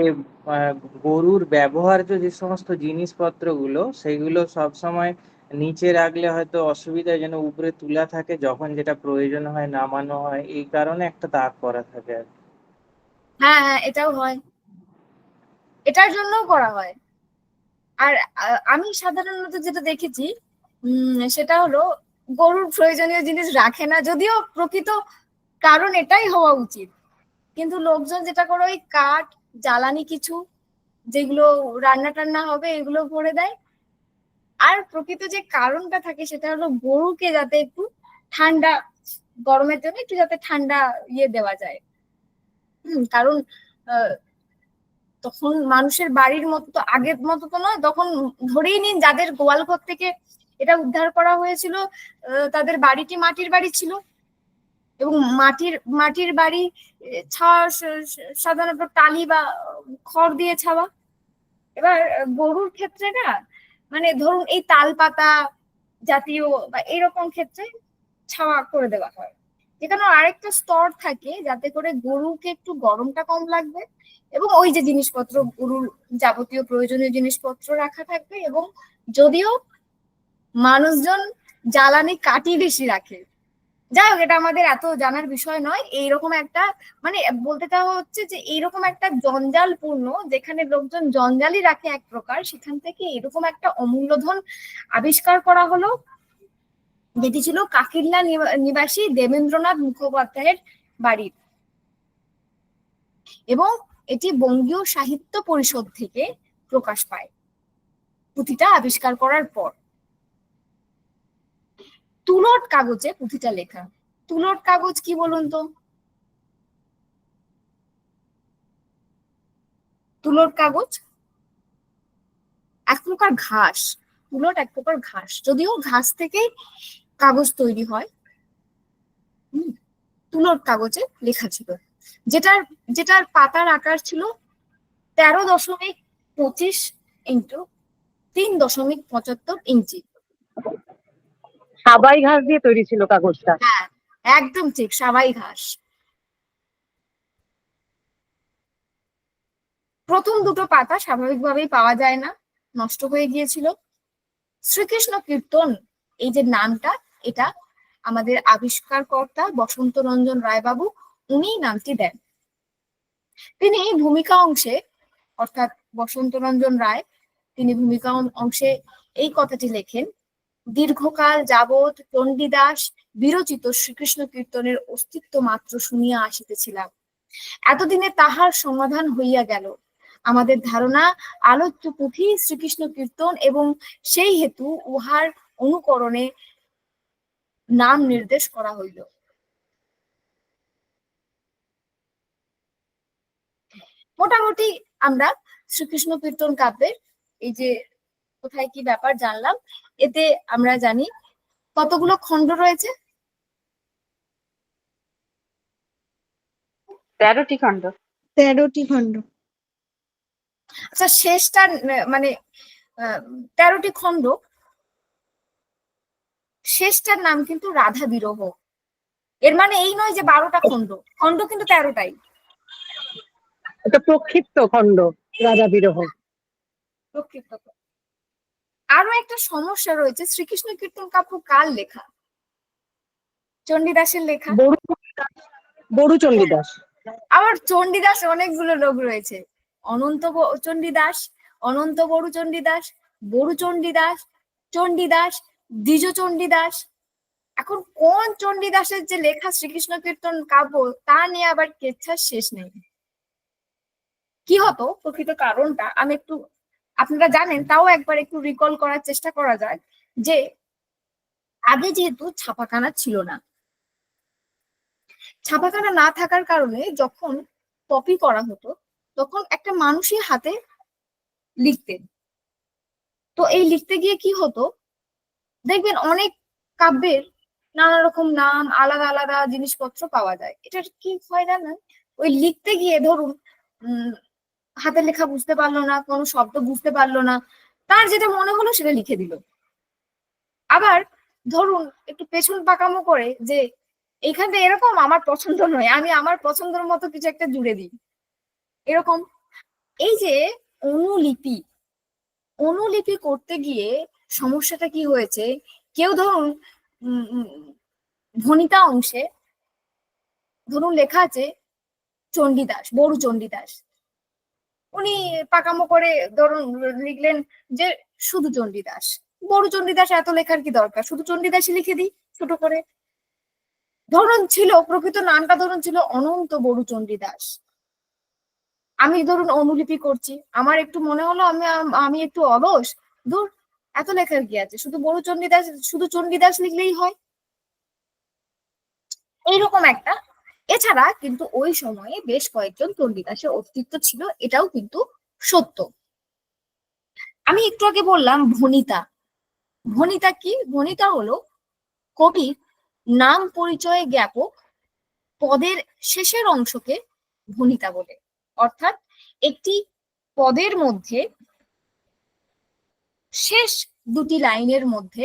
আহ, গরুর ব্যবহার্য যে সমস্ত জিনিসপত্রগুলো সেগুলো সব সময় নিচে রাখলে হয়তো অসুবিধা, যেন উপরে তুলা থাকে, যখন যেটা প্রয়োজন হয় নামানো হয়, এই কারণে একটা দাগ করা থাকে আর কি। হ্যাঁ হ্যাঁ, এটাও হয়, এটার জন্যও করা হয়। আর আমি সাধারণত যেটা দেখেছি সেটা হলো গরুর প্রয়োজনীয় জিনিস রাখে না, যদিও প্রকৃত কারণ এটাই হওয়া উচিত, কিন্তু লোকজন যেটা করে ওই কাঠ জ্বালানি কিছু যেগুলো রান্না টান্না হবে এগুলো ভরে দেয়। আর প্রকৃত যে কারণটা থাকে সেটা হলো গরুকে যাতে একটু ঠান্ডা, গরমের জন্য একটু যাতে ঠান্ডা দেওয়া যায়। কারণ তখন মানুষের বাড়ির মতো তো আগের মতো তো নয়, তখন ধরেই নিন যাদের গোয়াল ঘর থেকে এটা উদ্ধার করা হয়েছিল তাদের বাড়িটি মাটির বাড়ি ছিল, এবং মাটির বাড়ি ছাওয়া সাধারণত টালি বা খড় দিয়ে ছাওয়া। এবার গরুর ক্ষেত্রে না, মানে ধরুন এই তাল পাতা জাতীয় বা এরকম ক্ষেত্রে ছাওয়া করে দেওয়া হয়, যেখানে আরেকটা স্তর থাকে যাতে করে গরুকে একটু গরমটা কম লাগবে, এবং ওই যে জিনিসপত্র গরুর যাবতীয় প্রয়োজনীয় জিনিসপত্র রাখা থাকবে। এবং যদিও মানুষজন জ্বালানি কাঠই বেশি রাখে, যাই হোক এটা আমাদের এত জানার বিষয় নয়। এইরকম একটা, মানে বলতে চাওয়া হচ্ছে যে এইরকম একটা জঞ্জালপূর্ণ, যেখানে লোকজন জঞ্জালই রাখে এক প্রকার, সেখান থেকে এরকম একটা অমূল্য ধন আবিষ্কার করা হলো, যেটি ছিল কাকিল্লা নিবাসী দেবেন্দ্রনাথ মুখোপাধ্যায়ের বাড়ির। এবং এটি বঙ্গীয় সাহিত্য পরিষদ থেকে প্রকাশ পায় পুঁথিটা আবিষ্কার করার পর। তুলট কাগজে পুঁথিটা লেখা। তুলট কাগজ কি বলুন তো? তুলট কাগজ এক প্রকার ঘাস, তুলট এক প্রকার ঘাস, যদিও ঘাস থেকেই কাগজ তৈরি হয়। তুলট কাগজে লেখা ছিল, যেটার পাতার আকার ছিল 13.25 ইন্টু 3.75 ইঞ্চি। সাবাই ঘাস দিয়ে তৈরি ছিল কাগজটা। হ্যাঁ, একদম ঠিক, সাবাই ঘাস। প্রথম দুটো পাতা স্বাভাবিকভাবেই পাওয়া যায় না, নষ্ট হয়ে গিয়েছিল। শ্রীকৃষ্ণ কীর্তন এই যে নামটা, এটা আমাদের আবিষ্কারকর্তা বসন্ত রঞ্জন রায়বাবু, উনি নামটি দেন। তিনি ভূমিকা অংশে, অর্থাৎ বসন্ত রঞ্জন রায়, তিনি ভূমিকা অংশে এই কথাটি লেখেন: দীর্ঘকাল যাবৎ চণ্ডীদাস বিরচিত শ্রীকৃষ্ণ কীর্তনের অস্তিত্ব মাত্র শুনিয়া আসিতেছিলাম, এতদিনে তাহার সমাধান হইয়া গেল। আমাদের ধারণা আলোচ্য পুঁথি শ্রীকৃষ্ণ কীর্তন, এবং সেই হেতু উহার অনুকরণে নাম নির্দেশ করা হইল। মোটামুটি আমরা শ্রীকৃষ্ণ কীর্তন কাব্যের এই যে কোথায় কি ব্যাপার জানলাম। এতে আমরা জানি কতগুলো খণ্ড রয়েছে? 13টি খণ্ড। 13টি খণ্ড। আচ্ছা, শেষটা মানে 13টি খণ্ড, শেষটার নাম কিন্তু রাধা বিরহ। এর মানে এই নয় যে 12টা খণ্ড, খণ্ড কিন্তু 13টাই। এটা প্রক্ষিপ্ত খণ্ড, রাজা বিরহ। প্রক্ষিপ্ত। আরো একটা সমস্যা রয়েছে, শ্রীকৃষ্ণ কীর্তন কাব্য কার লেখা? চণ্ডীদাসের লেখা। বড়ু চণ্ডীদাস। আবার চণ্ডীদাস অনেকগুলো লোক রয়েছে, অনন্ত চণ্ডীদাস, অনন্ত বড়ু চণ্ডীদাস, বড়ু চণ্ডীদাস, চণ্ডীদাস, দ্বিজ চণ্ডীদাস। এখন কোন চণ্ডীদাসের যে লেখা শ্রীকৃষ্ণ কীর্তন কাব্য তা নিয়ে আবার কেচ্ছার শেষ নেই। কি হতো প্রকৃত কারণটা আমি একটু, আপনারা জানেন তাও একবার একটু রিকল করার চেষ্টা করা যায়। যে আগে যেহেতু ছাপাখানা ছিল না, ছাপাখানা না থাকার কারণে যখন কপি করা হতো তখন একটা মানুষই হাতে লিখতেন। তো এই লিখতে গিয়ে কি হতো, দেখবেন অনেক কাব্যের নানা রকম নাম, আলাদা আলাদা জিনিসপত্র পাওয়া যায়। এটার কি হয় জানেন, ওই লিখতে গিয়ে ধরুন হাতের লেখা বুঝতে পারলো না, কোনো শব্দ বুঝতে পারলো না, তার যেটা মনে হলো সেটা লিখে দিল। আবার ধরুন একটু পেছন পাকামো করে যে এইখানটা এরকম আমার পছন্দ নয়, আমি আমার পছন্দের মতো কিছু একটা জুড়ে দিই, এরকম। এই যে অনুলিপি, অনুলিপি করতে গিয়ে সমস্যাটা কি হয়েছে, কেউ ধরুন ভণিতা অংশে ধরুন লেখা আছে চণ্ডীদাস, বড়ু চণ্ডীদাস, উনি পাকামো করে ধরুন লিখলেন যে শুধু চণ্ডীদাস। বড়ু চণ্ডীদাস এত লেখার কি দরকার, শুধু চণ্ডীদাসই লিখে দিই ছোট করে। ধরুন ছিল প্রকৃত নামটা ধরুন ছিল অনন্ত বড়ু চণ্ডীদাস, আমি ধরুন অনুলিপি করছি, আমার একটু মনে হলো আমি একটু অলস, ধর এত লেখার কি আছে, শুধু বড়ু চণ্ডীদাস, শুধু চণ্ডীদাস লিখলেই হয়, এইরকম একটা। এছাড়া কিন্তু ওই সময়ে বেশ কয়েকজন চণ্ডীদাসের অস্তিত্ব ছিল, এটাও কিন্তু সত্য। আমি একটু আগে বললাম ভণিতা। ভণিতা কি? ভণিতা হলো কবির নাম পরিচয়ে জ্ঞাপক পদের শেষের অংশকে ভণিতা বলে। অর্থাৎ একটি পদের মধ্যে শেষ দুটি লাইনের মধ্যে,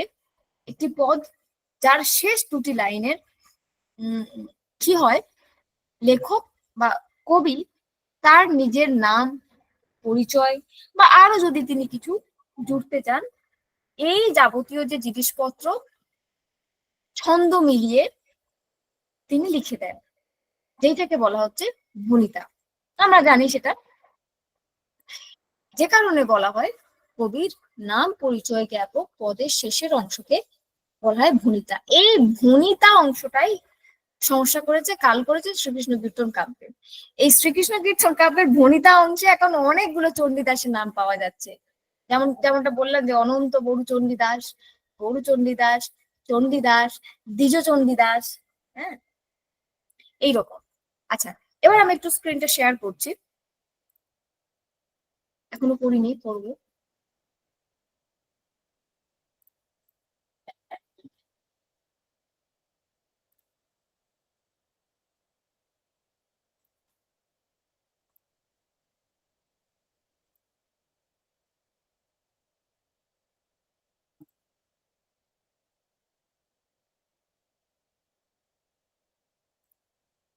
একটি পদ যার শেষ দুটি লাইনের কি হয়, লেখক বা কবি তার নিজের নাম পরিচয় বা আরো যদি তিনি কিছু জুড়তে চান, এই যাবতীয় যে জিনিসপত্র ছন্দ মিলিয়ে তিনি লিখে দেন, যেটাকে বলা হচ্ছে ভণিতা। আমরা জানি সেটা, যে কারণে বলা হয় কবির নাম পরিচয় জ্ঞাপক পদের শেষের অংশকে বলা হয় ভণিতা। এই ভণিতা অংশটাই সমস্যা করেছে, কাল করেছে শ্রীকৃষ্ণ কীর্তন কাব্যে। এই শ্রীকৃষ্ণ কীর্তন কাব্যের ভণিতা অংশে এখন অনেকগুলো চণ্ডীদাসের নাম পাওয়া যাচ্ছে, যেমনটা বললাম যে অনন্ত বড়ু চণ্ডীদাস, বড়ু চণ্ডীদাস, চণ্ডীদাস, দ্বিজ চণ্ডীদাস, হ্যাঁ, এইরকম। আচ্ছা, এবার আমি একটু স্ক্রিনটা শেয়ার করছি, এখনো করিনি, করবো।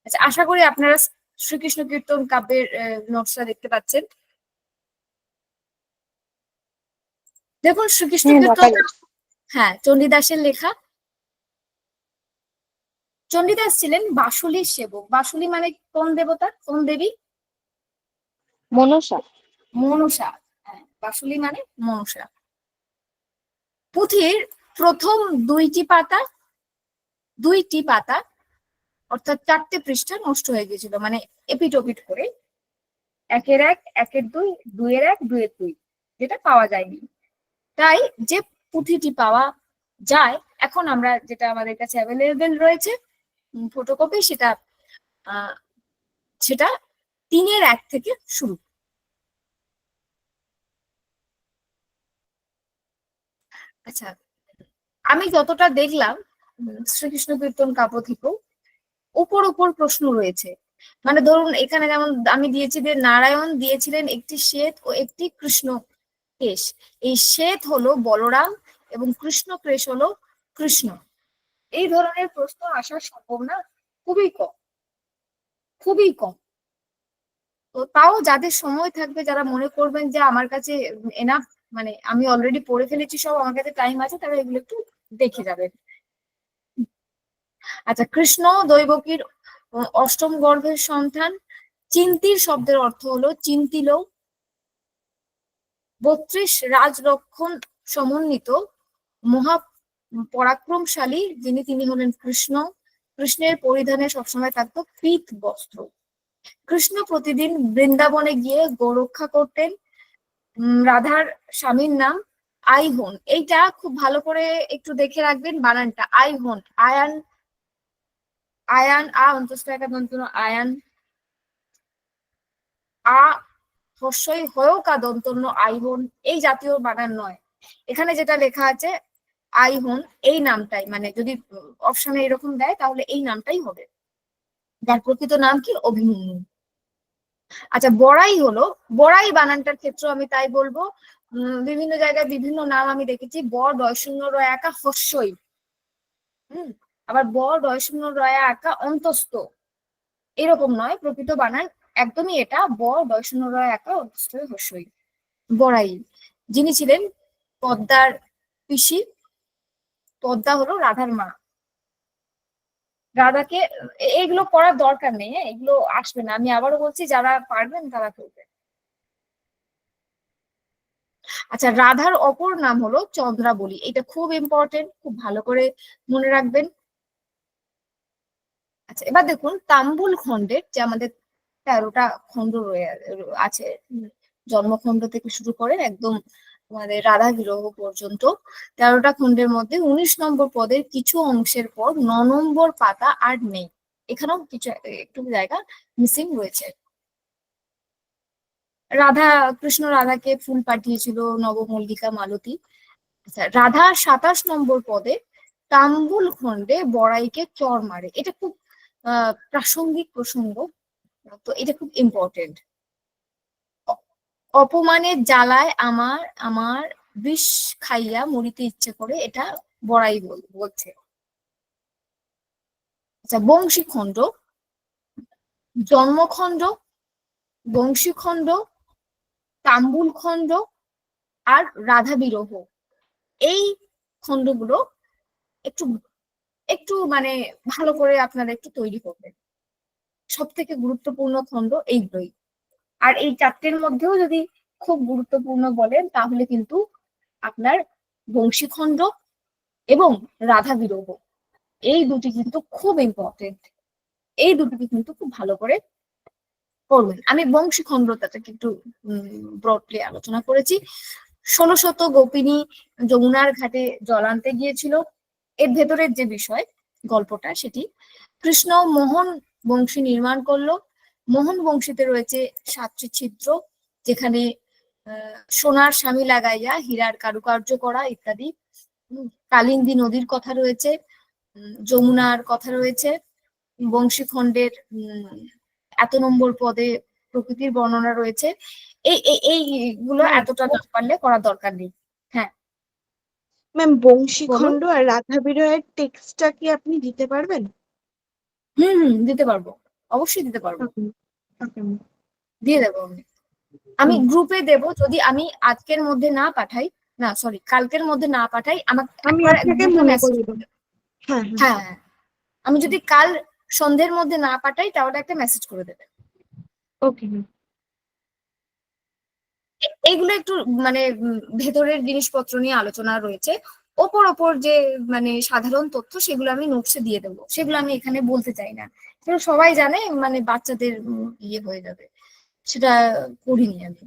আচ্ছা, আশা করি আপনারা শ্রীকৃষ্ণ কীর্তন কাব্যের নোটসটা দেখতে পাচ্ছেন। দেখুন শ্রীকৃষ্ণ কীর্তন, হ্যাঁ, চণ্ডীদাসের লেখা। চণ্ডীদাস ছিলেন বাসুলীর সেবক। বাসুলী মানে কোন দেবতা, কোন দেবী? মনসা। মনসা, হ্যাঁ, বাসুলী মানে মনসা। পুঁথির প্রথম দুইটি পাতা অর্থাৎ 4টে পৃষ্ঠা নষ্ট হয়ে গেছিল, মানে এপিট ওপিট করে, 1-এর 1, 1-এর 2, 2-এর 1, 2-এর 2, যেটা পাওয়া যায়নি। তাই যে পুঁথিটি পাওয়া যায়। এখন আমরা যেটা আমাদের কাছে অ্যাভেলেবেল রয়েছে ফটোকপি, সেটা আহ, সেটা 3-1 থেকে শুরু। আচ্ছা, আমি যতটা দেখলাম শ্রীকৃষ্ণ কীর্তন কাব্য থেকেও উপর উপর প্রশ্ন রয়েছে। মানে ধরুন এখানে যেমন আমি দিয়েছি যে নারায়ণ দিয়েছিলেন একটি শ্বেত ও একটি কৃষ্ণ কেশ। এই শ্বেত হলো বলরাম এবং কৃষ্ণ কেশ হলো কৃষ্ণ। এই ধরনের প্রশ্ন আসার সম্ভাবনা খুবই কম, খুবই কম। তো তাও যাদের সময় থাকবে, যারা মনে করবেন যে আমার কাছে এনাফ, মানে আমি অলরেডি পড়ে ফেলেছি সব, আমার কাছে টাইম আছে, তারা এগুলো একটু দেখে যাবেন। আচ্ছা, কৃষ্ণ দৈবকীর অষ্টম গর্ভের সন্তান। চিন্তির শব্দের অর্থ হলো চিন্তিল। 32 রাজলক্ষণ সমন্বিত মহা পরাক্রমশালী তিনি হলেন কৃষ্ণ। কৃষ্ণের পরিধানে সবসময় থাকতো পীত বস্ত্র। কৃষ্ণ প্রতিদিন বৃন্দাবনে গিয়ে গোরক্ষা করতেন। রাধার স্বামীর নাম আইহন। এইটা খুব ভালো করে একটু দেখে রাখবেন বানানটা, আইহন। আয়ান, আয়ান আ অন্তস্থ একার দন্ত ন আয়ান, আ হস্যই হয়েও কা দন্ত ন আইহন, এই জাতীয় বানান নয়। এখানে যেটা লেখা আছে আইহন, এই নামটাই, মানে যদি অপশনে এরকম দেয় তাহলে এই নামটাই হবে, যার প্রকৃত নাম কি অভিমন্যু। আচ্ছা, বড়াই হলো, বড়াই বানানটার ক্ষেত্রে আমি তাই বলবো, বিভিন্ন জায়গায় বিভিন্ন নাম আমি দেখেছি, ব ডয় শূন্য রয় একা হস্যই, আবার ব ডয় শূন্য রয় একা অন্তস্থ, এরকম নয়। প্রকৃত বানান একদমই এটা, ব ডয় শূন্য রয় একা অন্তস্থ হস্যই, বড়াই। যিনি ছিলেন পদ্মার পিসি, পদ্মা হলো রাধার মা। রাধাকে এগুলো করার দরকার নেই, হ্যাঁ, এগুলো আসবে না, আমি আবারও বলছি, যারা পারবেন তারা করবে। আচ্ছা, রাধার অপর নাম হলো চন্দ্রাবলী, এটা খুব ইম্পর্টেন্ট, খুব ভালো করে মনে রাখবেন। আচ্ছা, এবার দেখুন তাম্বুল খণ্ডের যে আমাদের 13টা খণ্ড আছে, জন্মখণ্ড থেকে শুরু করে একদম আমাদের রাধা বিরহ পর্যন্ত 13টা খণ্ডের মধ্যে 19 নম্বর পদের কিছু অংশের পর 9 নম্বর পাতা আর নেই, এখানেও কিছু একটু জায়গা মিসিং রয়েছে। রাধা, কৃষ্ণ রাধাকে ফুল পাঠিয়েছিল নবমল্লিকা মালতী। আচ্ছা, রাধা 27 নম্বর পদে তাম্বুল খণ্ডে বড়াইকে চর মারে, এটা খুব প্রাসঙ্গিক প্রসঙ্গ, তো এটা খুব ইম্পর্টেন্ট। অপমানের জ্বালায় আমার আমার বিষ খাইয়া মরিতে ইচ্ছে করে, এটা বড়াই বলছে। আচ্ছা, বংশীখণ্ড, জন্মখণ্ড, বংশীখণ্ড, তাম্বুল খণ্ড আর রাধা বিরহ, এই খণ্ডগুলো একটু একটু মানে ভালো করে আপনারা একটু তৈরি করবেন। সব থেকে গুরুত্বপূর্ণ খণ্ড এইগুলোই। আর এই 4টের মধ্যেও যদি খুব গুরুত্বপূর্ণ বলেন তাহলে কিন্তু আপনার বংশীখণ্ড এবং রাধা বিরহ, এই দুটি কিন্তু খুব ইম্পর্টেন্ট, এই দুটিকে কিন্তু খুব ভালো করে করবেন। আমি বংশীখণ্ডটাকে একটু ব্রডলি আলোচনা করেছি। 16 গোপিনী যমুনার ঘাটে জল আনতে গিয়েছিল, এর ভেতরের যে বিষয় গল্পটা সেটি, কৃষ্ণ মোহন বংশী নির্মাণ করলো। মোহন বংশীতে রয়েছে 7টি ছিদ্র, যেখানে সোনার স্বামী লাগাইয়া হীরার কারুকার্য করা ইত্যাদি। কালিন্দী নদীর কথা রয়েছে, যমুনার কথা রয়েছে। বংশীখণ্ডের এত নম্বর পদে প্রকৃতির বর্ণনা রয়েছে। এইগুলো এতটা না পারলে করার দরকার নেই। হ্যাঁ ম্যাম, বংশীখণ্ড আর রাধা বিরহের টেক্সটটা কি আপনি দিতে পারবেন? দিতে পারবো, অবশ্যই দিতে পারবো, ওকে, দিয়ে দেবো আমি গ্রুপে দেব। যদি আমি আজকের মধ্যে না পাঠাই, না সরি কালকের মধ্যে না পাঠাই, আমাকে আমি একবার আপনাকে গ্রুপে মনে মেসেজ করিয়ে করে দেবো। দেবেন। হ্যাঁ হ্যাঁ হ্যাঁ, আমি যদি কাল সন্ধ্যের মধ্যে না পাঠাই তাহলে একটা মেসেজ করে দেবেন। Okay ma'am. এইগুলো একটু মানে ভেতরের জিনিসপত্র নিয়ে আলোচনা রয়েছে, ওপর ওপর যে মানে সাধারণ তথ্য সেগুলো আমি নোটসে দিয়ে দেবো, সেগুলো আমি এখানে বলতে চাই না, সেগুলো সবাই জানে, মানে বাচ্চাদের ইয়ে হয়ে যাবে, সেটা করিনি আমি।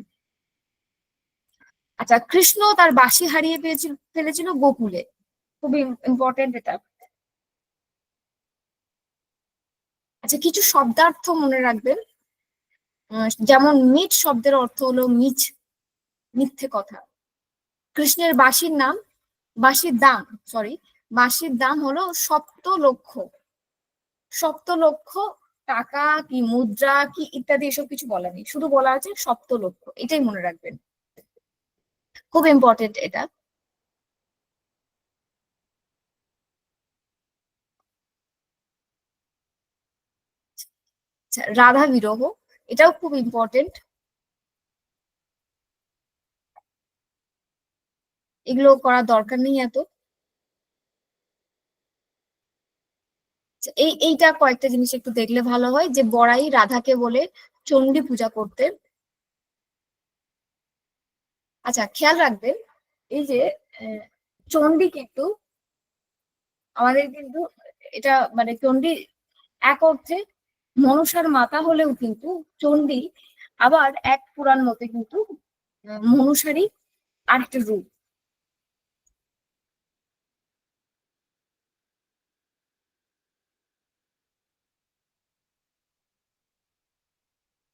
আচ্ছা, কৃষ্ণ তার বাঁশি হারিয়ে ফেলেছিল গোকুলে, খুবই ইম্পর্টেন্ট এটা। আচ্ছা, কিছু শব্দার্থ মনে রাখবেন। যেমন মিট শব্দের অর্থ হলো মিছ, মিথ্যে কথা। কৃষ্ণের বাঁশির দাম হলো 7 লক্ষ। 7 লক্ষ টাকা কি মুদ্রা কি ইত্যাদি এসব কিছু বলা নেই, শুধু বলা আছে 7 লক্ষ, এটাই মনে রাখবেন, খুব ইম্পর্টেন্ট এটা। আচ্ছা, রাধা বিরহ, এটাও খুব ইম্পর্টেন্ট। এগুলো করার দরকার নেই এত। আচ্ছা, এইটা কয়েকটা জিনিস একটু দেখলে ভালো হয়, যে বড়াই রাধাকে বলে চণ্ডী পূজা করতেন। আচ্ছা, খেয়াল রাখবেন এই যে চণ্ডী কিন্তু আমাদের কিন্তু এটা মানে চণ্ডী এক অর্থে মনসার মাতা হলেও কিন্তু চণ্ডী আবার এক পুরাণ মতে কিন্তু মনসারই আরেকটা রূপ।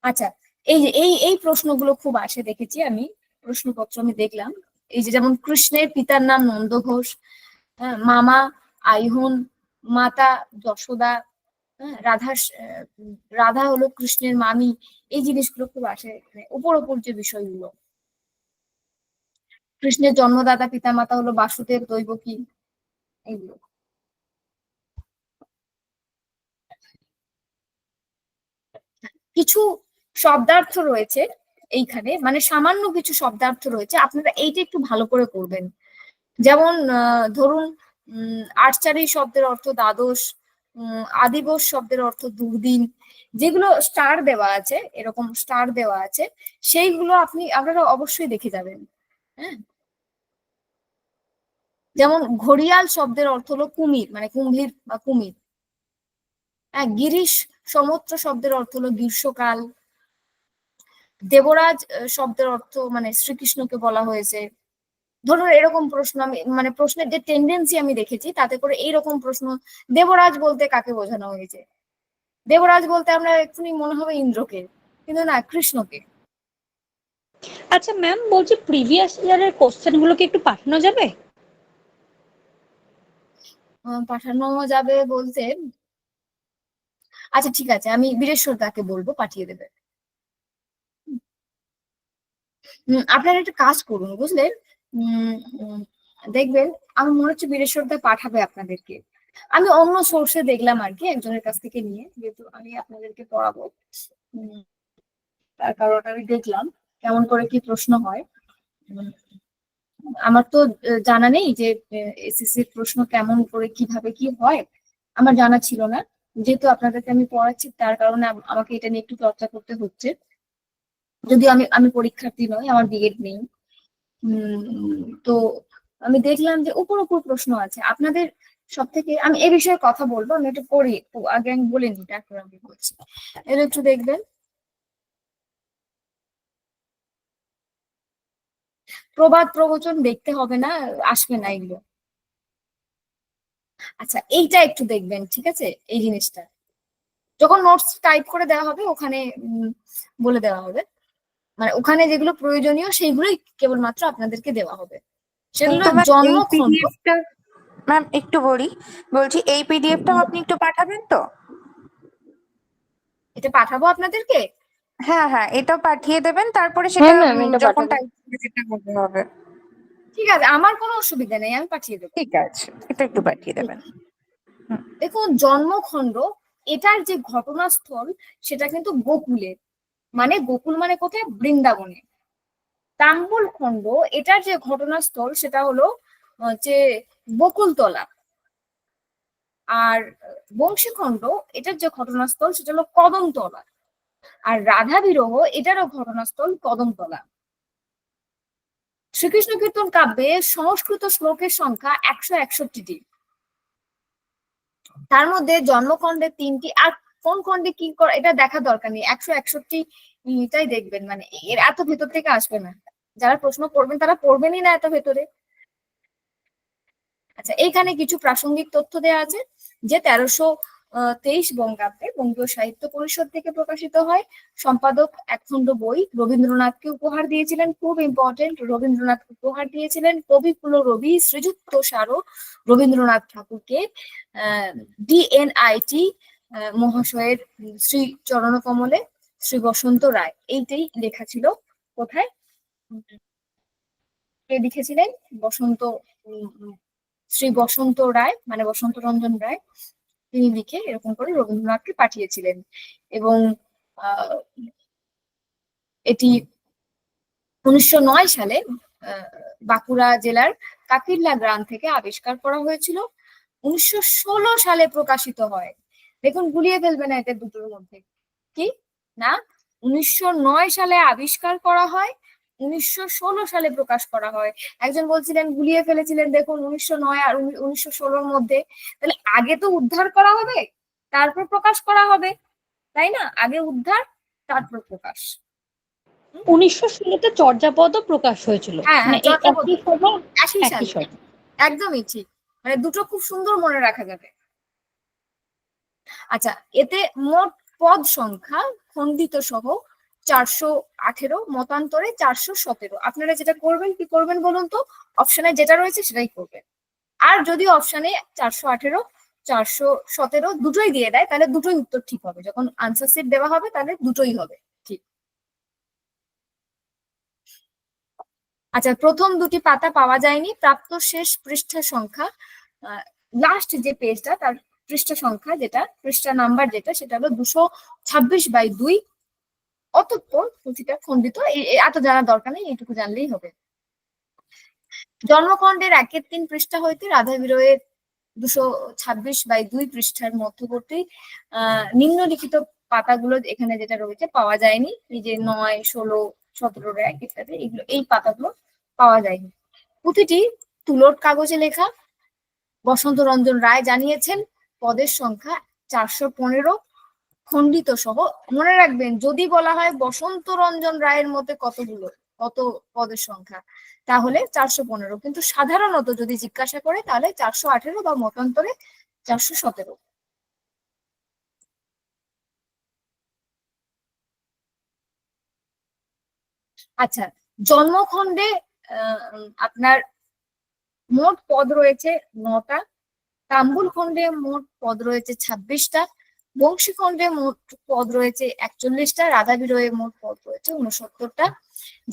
আচ্ছা, এই যে এই প্রশ্নগুলো খুব আসে, দেখেছি আমি প্রশ্নপত্র, আমি দেখলাম। এই যে যেমন কৃষ্ণের পিতার নাম নন্দ ঘোষ, হ্যাঁ, মামা আইহন, মাতা যশোদা, হ্যাঁ, রাধা হলো কৃষ্ণের মামি। এই জিনিসগুলো খুব আসে, মানে উপর যে বিষয়গুলো। কৃষ্ণের জন্মদাতা পিতামাতা হলো বাসুদেব, দৈবকী, এগুলো। কিছু শব্দার্থ রয়েছে এইখানে, মানে সামান্য কিছু শব্দার্থ রয়েছে, আপনারা এইটা একটু ভালো করে করবেন। যেমন ধরুন আর্চারি শব্দের অর্থ দ্বাদশ, আদিবস শব্দের অর্থ দুর্দিন, যেগুলো স্টার দেওয়া আছে, এরকম স্টার দেওয়া আছে, সেইগুলো আপনারা অবশ্যই দেখে যাবেন। হ্যাঁ, যেমন ঘড়িয়াল শব্দের অর্থ হলো কুমির, মানে কুম্ভীর বা কুমির। হ্যাঁ, গিরিশ সমুদ্র শব্দের অর্থ হলো গ্রীষ্মকাল। দেবরাজ শব্দের অর্থ মানে শ্রীকৃষ্ণকে বলা হয়েছে। ধরুন এরকম প্রশ্ন আমি মানে প্রশ্নের যে টেন্ডেন্সি আমি দেখেছি, তাতে করে এইরকম প্রশ্ন, দেবরাজ বলতে কাকে বোঝানো হয়েছে? দেবরাজ বলতে আমরা এক্ষুনি মনে হবে ইন্দ্রকে, কিন্তু না, কৃষ্ণকে। আচ্ছা ম্যাম, বলছি প্রিভিয়াস ইয়ারের কোশ্চেন গুলো কি একটু পাঠানো যাবে? পাঠানো যাবে বলতে, আচ্ছা ঠিক আছে, আমি বীরেশ্বর দাকে বলবো পাঠিয়ে দেবে। আপনারা একটা কাজ করুন, বুঝলেন? উম উম, দেখবেন, আমার মনে হচ্ছে বীরেশ্বর দা পাঠাবে আপনাদেরকে। আমি অন্য সোর্সে দেখলাম আর কি, একজনের কাছ থেকে নিয়ে, যেহেতু আমি আপনাদেরকে পড়াবো, উম, তার কারণ আমি দেখলাম কেমন করে কি প্রশ্ন হয়। উম, আমার তো জানা নেই যে এসএসসির প্রশ্ন কেমন করে কিভাবে কি হয়, আমার জানা ছিল না। যেহেতু আপনাদেরকে আমি পড়াচ্ছি, তার কারণে আমাকে এটা নিয়ে একটু চর্চা করতে হচ্ছে। যদিও আমি আমি পরীক্ষার্থী নই, আমার বিএড নেই। তো আমি দেখলাম যে উপর প্রশ্ন আছে আপনাদের। সব থেকে আমি এ বিষয়ে কথা বলবো, আমি একটু পড়ি, আগে আমি বলে নিই, তারপর আমি বলছি। এর একটু দেখবেন, প্রবাদ প্রবচন দেখতে হবে না, আসবে না এগুলো। আচ্ছা, এইটা একটু দেখবেন, ঠিক আছে? এই জিনিসটা যখন নোটস টাইপ করে দেওয়া হবে, ওখানে বলে দেওয়া হবে, মানে ওখানে যেগুলো প্রয়োজনীয় সেইগুলোই কেবলমাত্র আপনাদেরকে দেওয়া হবে। সেগুলো কিন্তু ম্যাম এই জন্মখণ্ড। পিডিএফটা, ম্যাম একটু বলছি এই পিডিএফটাও আপনি একটু পাঠাবেন তো? এটা পাঠাবো আপনাদেরকে। হ্যাঁ হ্যাঁ, এটাও পাঠিয়ে দেবেন, তারপরে হ্যাঁ সেটা ম্যাম, এটা যখন পাঠাবেন। টাইপ করে যেটা করতে হবে। ঠিক আছে, আমার কোনো অসুবিধা নেই, আমি পাঠিয়ে দেবো। ঠিক আছে, এটা একটু পাঠিয়ে দেবেন। দেখুন, জন্মখণ্ড, এটার যে ঘটনাস্থল সেটা কিন্তু গোকুলে, মানে গোকুল মানে কোথায়? বৃন্দাবনে। তাম্বুল খণ্ড, এটার যে ঘটনাস্থল সেটা হলো যে বকুলতলা। আর বংশীখণ্ড, এটার যে ঘটনাস্থল সেটা হলো কদমতলা। আর রাধা বিরহ, এটারও ঘটনাস্থল কদমতলা। শ্রীকৃষ্ণ কীর্তন কাব্যে সংস্কৃত শ্লোকের সংখ্যা 161টি। তার মধ্যে জন্মখণ্ডে 3টি, আর কোন খণ্ডে কি এটা দেখার দরকার নেই, 161টাই দেখবেন, মানে এর এত ভেতর থেকে আসবে না। যারা প্রশ্ন করবেন তারা পড়বেনই না এত ভেতরে। আচ্ছা, এইখানে কিছু প্রাসঙ্গিক তথ্য দেওয়া আছে যে 1323 বঙ্গাব্দে বঙ্গীয় সাহিত্য পরিষদ থেকে প্রকাশিত হয়। সম্পাদক একখণ্ড বই রবীন্দ্রনাথকে উপহার দিয়েছিলেন, খুব ইম্পর্টেন্ট, রবীন্দ্রনাথকে উপহার দিয়েছিলেন কবিকুল রবি শ্রীযুক্ত সারো রবীন্দ্রনাথ ঠাকুরকে DNIT মহাশয়ের শ্রী চরণকমলে শ্রী বসন্ত রায়, এইটাই লেখা ছিল। কোথায় কে লিখেছিলেন? বসন্ত শ্রী বসন্ত রায়, মানে বসন্ত রঞ্জন রায়, তিনি লিখে এরকম করে রবীন্দ্রনাথকে পাঠিয়েছিলেন। এবং এটি 1909 সালে বাঁকুড়া জেলার কাকিল্লা গ্রাম থেকে আবিষ্কার করা হয়েছিল। 1916 সালে প্রকাশিত হয়। দেখুন, গুলিয়ে ফেলবে না এটা দুটোর মধ্যে, কি না 1909 সালে আবিষ্কার করা হয়, 1916 সালে প্রকাশ করা হয়। একজন বলছিলেন গুলিয়ে ফেলেছিলেন, দেখুন 1909 আর 1916-র মধ্যে, তাহলে আগে তো উদ্ধার করা হবে তারপর প্রকাশ করা হবে, তাই না? আগে উদ্ধার তারপর প্রকাশ। 1916-তে চর্যাপদও প্রকাশ হয়েছিল। হ্যাঁ, মানে এই চর্যাপদ একই সময়, একই একই সালে, সময়। একদমই ঠিক, মানে দুটো খুব সুন্দর মনে রাখা যাবে। আচ্ছা, এতে মোট পদ সংখ্যা খণ্ডিত সহ 418, মতান্তরে 417। আপনারা যেটা করবেন, কি করবেন বলুন তো? অপশনে যেটা রয়েছে সেটাই করবেন। আর যদি অপশনে 418, 417 দুটোই দিয়ে দেয়, তাহলে দুটোই উত্তর ঠিক হবে। যখন আনসার শিট দেওয়া হবে তাহলে দুটোই হবে ঠিক। আচ্ছা, প্রথম দুটি পাতা পাওয়া যায়নি। প্রাপ্ত শেষ পৃষ্ঠা সংখ্যা, লাস্ট যে পেজটা তার পৃষ্ঠা সংখ্যা, যেটা পৃষ্ঠা নাম্বার যেটা, সেটা হলো 226/2। অতঃপর পুঁথিটা খণ্ডিত। এত জানার দরকার নেই, এইটুকু জানলেই হবে। জন্মখণ্ডের 1-3 পৃষ্ঠা হইতে রাধা বিরহের 226/2 পৃষ্ঠার মধ্যবর্তী নিম্নলিখিত পাতাগুলো এখানে যেটা রয়েছে পাওয়া যায়নি। এই যে 9, 16, 17 ইত্যাদি, এগুলো, এই পাতাগুলো পাওয়া যায়নি। পুঁথিটি তুলোর কাগজে লেখা। বসন্ত রঞ্জন রায় জানিয়েছেন পদের সংখ্যা 415, খণ্ডিত সহ। মনে রাখবেন, যদি বলা হয় বসন্ত রঞ্জন রায়ের মতে কত পদের সংখ্যা, তাহলে 415, কিন্তু সাধারণত যদি জিজ্ঞাসা করে তাহলে 418 বা মতান্তরে 417। আচ্ছা, জন্মখণ্ডে আপনার মোট পদ রয়েছে 9টা, তাম্বুল খণ্ডে মোট পদ রয়েছে 26টা, বংশী খণ্ডে মোট পদ রয়েছে 41টা, রাধা বিরহে মোট পদ রয়েছে 69টা,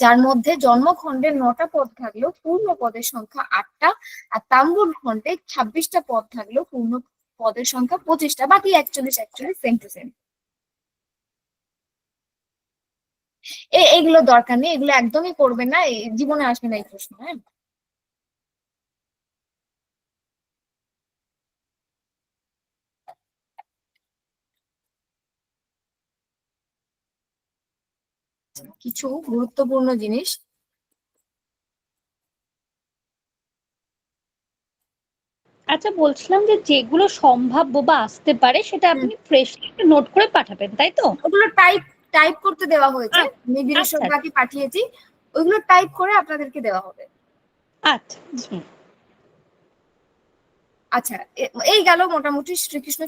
যার মধ্যে জন্মখণ্ডে 9টা পদ থাকলেও পূর্ণ পদের সংখ্যা 8টা, আর তাম্বুল খণ্ডে 26টা পদ থাকলেও পূর্ণ পদের সংখ্যা 25টা, বাকি 41 সেম টু সেম। এগুলো দরকার নেই, এগুলো একদমই করবেন না, জীবনে আসবে না এই প্রশ্ন। হ্যাঁ, কিছু গুরুত্বপূর্ণ জিনিস। আচ্ছা, বলছিলাম যে যেগুলো সম্ভাব্য বা আসতে পারে সেটা আপনি ফ্রেশলি নোট করে পাঠাবেন, তাই তো? ওগুলো টাইপ করতে দেওয়া হয়েছে, আমি আচ্ছা। বিশেষজ্ঞকে পাঠিয়েছি, ওইগুলো টাইপ করে আপনাদেরকে দেওয়া হবে। আচ্ছা, আচ্ছা, এই গেল মোটামুটি শ্রীকৃষ্ণ।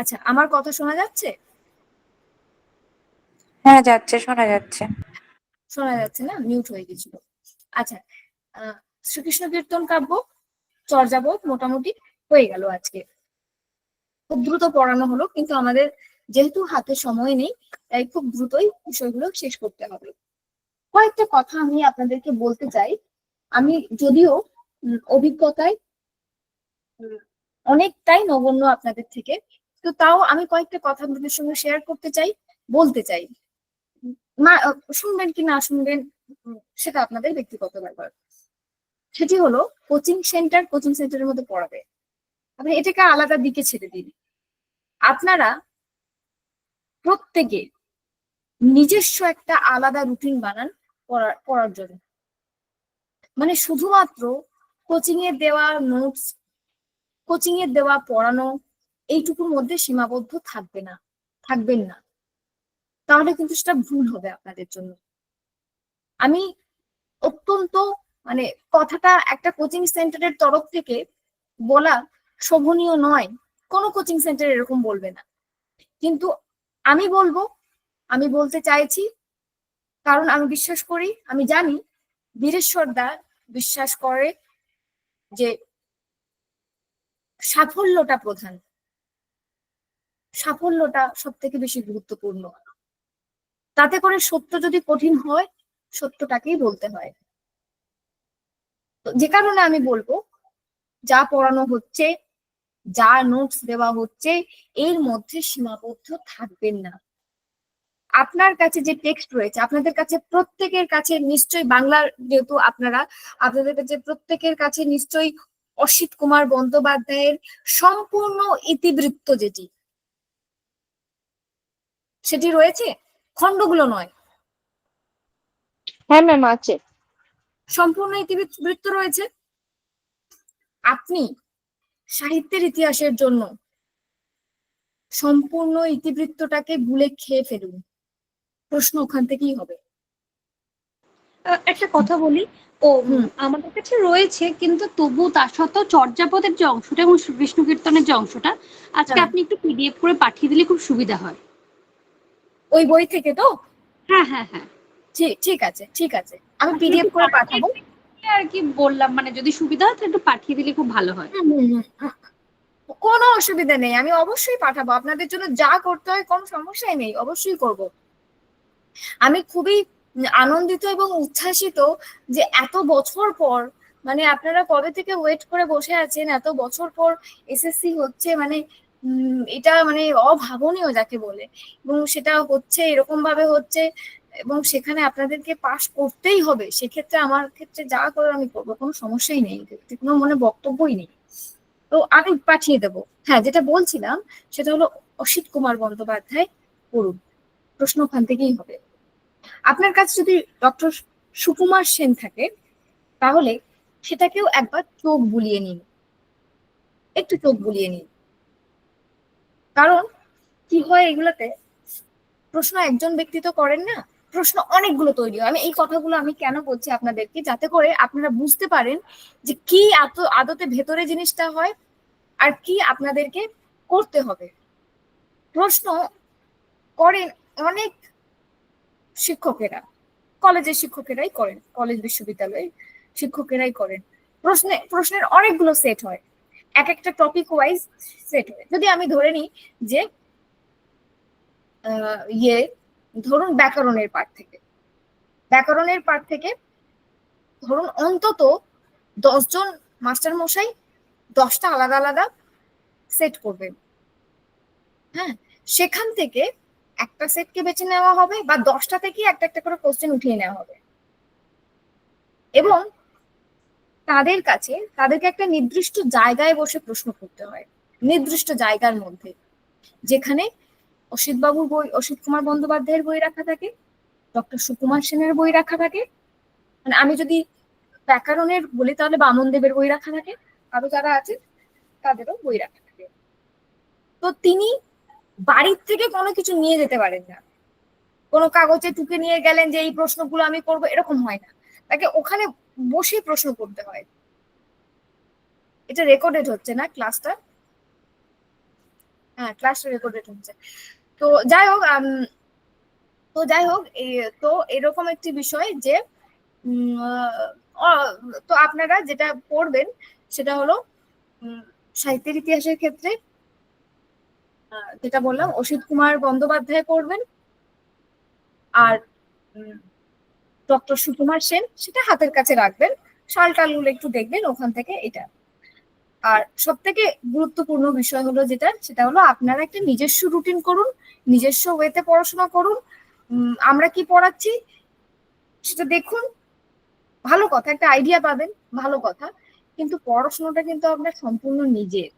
আচ্ছা, আমার কথা শোনা যাচ্ছে? হ্যাঁ, যাচ্ছে, শোনা যাচ্ছে। শোনা যাচ্ছে না, মিউট হয়ে গেছিল। আচ্ছা, শ্রীকৃষ্ণ কীর্তন কাব্য চর্যাপদ মোটামুটি হয়ে গেল আজকে। খুব দ্রুত পড়ানো হলো, কিন্তু আমাদের যেহেতু হাতে সময় নেই, তাই খুব দ্রুতই বিষয়গুলো শেষ করতে হবে। কয়েকটা কথা আমি আপনাদেরকে বলতে চাই। আমি যদিও অভিজ্ঞতায় অনেকটাই নগণ্য আপনাদের থেকে, তো তাও আমি কয়েকটা কথা আপনাদের সঙ্গে শেয়ার করতে চাই, বলতে চাই। না শুনবেন কি না শুনবেন সেটা আপনাদের ব্যক্তিগত ব্যাপার। সেটি হলো কোচিং সেন্টারের মধ্যে পড়াবে, আপনি এটাকে আলাদা দিকে ছেড়ে দিন। আপনারা প্রত্যেকে নিজস্ব একটা আলাদা রুটিন বানান পড়ার জন্য। মানে শুধুমাত্র কোচিং এর দেওয়া নোটস, কোচিং এর দেওয়া পড়ানো এইটুকুর মধ্যে সীমাবদ্ধ থাকবেন না, তাহলে কিন্তু সেটা ভুল হবে আপনাদের জন্য। আমি অত্যন্ত মানে কথাটা একটা কোচিং সেন্টারের তরফ থেকে বলা শোভনীয় নয়, কোনো কোচিং সেন্টার এরকম বলবে না, কিন্তু আমি বলতে চাইছি, কারণ আমি বিশ্বাস করি, আমি জানি বীরেশ্বর দা বিশ্বাস করে যে সাফল্যটা প্রধান, সাফল্যটা সব থেকে বেশি গুরুত্বপূর্ণ। তাতে করে সত্য যদি কঠিন হয়, সত্যটাকেই বলতে হয়। তো যে কারণে আমি বলবো, যা পড়ানো হচ্ছে, যা নোটস দেওয়া হচ্ছে, এর মধ্যে সীমাবদ্ধ থাকবেন না। আপনার কাছে যে টেক্সট রয়েছে, আপনাদের কাছে প্রত্যেকের কাছে নিশ্চয়ই বাংলার, যেহেতু আপনাদের কাছে প্রত্যেকের কাছে নিশ্চয়ই অসিত কুমার বন্দ্যোপাধ্যায়ের সম্পূর্ণ ইতিবৃত্ত সেটি রয়েছে, খণ্ডগুলো নয়, হ্যাঁ ম্যাম আছে। সম্পূর্ণ ইতিবৃত্ত রয়েছে। আপনি সাহিত্যের ইতিহাসের জন্য সম্পূর্ণ ইতিবৃত্তটাকে গুলে খেয়ে ফেলুন, প্রশ্ন ওখান থেকেই হবে। একটা কথা বলি, আমাদের কাছে রয়েছে, কিন্তু তবু তার সত্ত্বেও চর্যাপদের যে অংশটা এবং বিষ্ণু কীর্তনের যে অংশটা, আজকে হ্যাঁ। আপনি একটু পিডিএফ করে পাঠিয়ে দিলে খুব সুবিধা হয়। ওই বই থেকে তো? হ্যাঁ হ্যাঁ হ্যাঁ, ঠিক আছে, আমি পিডিএফ করে পাঠাবো। আর কি বললাম, মানে যদি সুবিধা হয় তাহলে একটু পাঠিয়ে দিলে খুব ভালো হয়। কোনো অসুবিধা নেই, আমি অবশ্যই পাঠাবো আপনাদের জন্য, যা করতে হয় কোনো সমস্যাই নেই, অবশ্যই করব। আমি খুবই আনন্দিত এবং উচ্ছ্বাসিত যে এত বছর পর, মানে আপনারা কবে থেকে ওয়েট করে বসে আছেন, এত বছর পর এসএসসি হচ্ছে, মানে এটা মানে অভাবনীয় যাকে বলে, এবং সেটা হচ্ছে, এরকম ভাবে হচ্ছে, এবং সেখানে আপনাদেরকে পাশ করতেই হবে। সেক্ষেত্রে আমার ক্ষেত্রে যা করে আমি করবো, কোনো সমস্যাই নেই, এতে কোনো মনে বক্তব্যই নেই। তো আমি পাঠিয়ে দেবো। হ্যাঁ, যেটা বলছিলাম সেটা হলো অসিত কুমার বন্দ্যোপাধ্যায় পড়ুন, প্রশ্ন ওখান থেকেই হবে। আপনার কাছে যদি ডক্টর সুকুমার সেন থাকে, তাহলে সেটাকেও একবার চোখ বুলিয়ে নিন, একটু চোখ বুলিয়ে নিন। কারণ কি হয় এগুলোতে, প্রশ্ন একজন ব্যক্তি তো করেন না, প্রশ্ন অনেকগুলো তৈরি হয়। আমি এই কথাগুলো আমি কেন বলছি আপনাদেরকে, যাতে করে আপনারা বুঝতে পারেন যে কি আদতে ভেতরে জিনিসটা হয় আর কি আপনাদেরকে করতে হবে। প্রশ্ন করেন অনেক শিক্ষকেরা, কলেজের শিক্ষকেরাই করেন, কলেজ বিশ্ববিদ্যালয়ের শিক্ষকেরাই করেন। প্রশ্নের অনেকগুলো সেট হয়, এক একটা টপিক ওয়াইজ সেট হয়। যদি আমি ধরে নিই যে ধরুন ব্যাকরণের পার্ট থেকে ধরুন অন্তত 10 জন মাস্টার মশাই 10টা আলাদা আলাদা সেট করবেন। হ্যাঁ, সেখান থেকে একটা সেটকে বেছে নেওয়া হবে, বা 10টা থেকে একটা একটা করে কোশ্চেন উঠিয়ে নেওয়া হবে, এবং তাদেরকে একটা নির্দিষ্ট জায়গায় বসে প্রশ্ন করতে হয়, নির্দিষ্ট জায়গার মধ্যে, যেখানে অসিত কুমার বন্দ্যোপাধ্যায়ের বই রাখা থাকে, ডক্টর সুকুমার সেনের বই রাখা থাকে, মানে আমি যদি ব্যাকরণের বলি তাহলে বামন দেবের বই রাখা থাকে, আরো যারা আছে তাদেরও বই রাখা থাকে। তো তিনি বাড়ির থেকে কোনো কিছু নিয়ে যেতে পারেন না, কোনো কাগজে টুকে নিয়ে গেলেন যে এই প্রশ্নগুলো আমি করব, এরকম হয় না, তাকে ওখানে বসে প্রশ্ন করতে হয়। এটা রেকর্ডেড হচ্ছে না ক্লাসটা? হ্যাঁ, ক্লাসটা রেকর্ডেড হচ্ছে। তো যাই হোক, তো এরকম একটি বিষয় যে তো আপনারা যেটা পড়বেন সেটা হলো সাহিত্যের ইতিহাসের ক্ষেত্রে যেটা বললাম অসিত কুমার বন্দ্যোপাধ্যায় পড়বেন, আর ডক্টর সুকুমার সেন সেটা হাতের কাছে রাখবেন, সাল টালগুলো একটু দেখবেন ওখান থেকে। এটা আর সব থেকে গুরুত্বপূর্ণ বিষয় হলো সেটা হলো আপনারা একটা নিজস্ব রুটিন করুন, নিজস্ব ওয়েতে পড়াশোনা করুন। আমরা কি পড়াচ্ছি সেটা দেখুন, ভালো কথা, একটা আইডিয়া পাবেন, ভালো কথা, কিন্তু পড়াশোনাটা কিন্তু আপনার সম্পূর্ণ নিজের।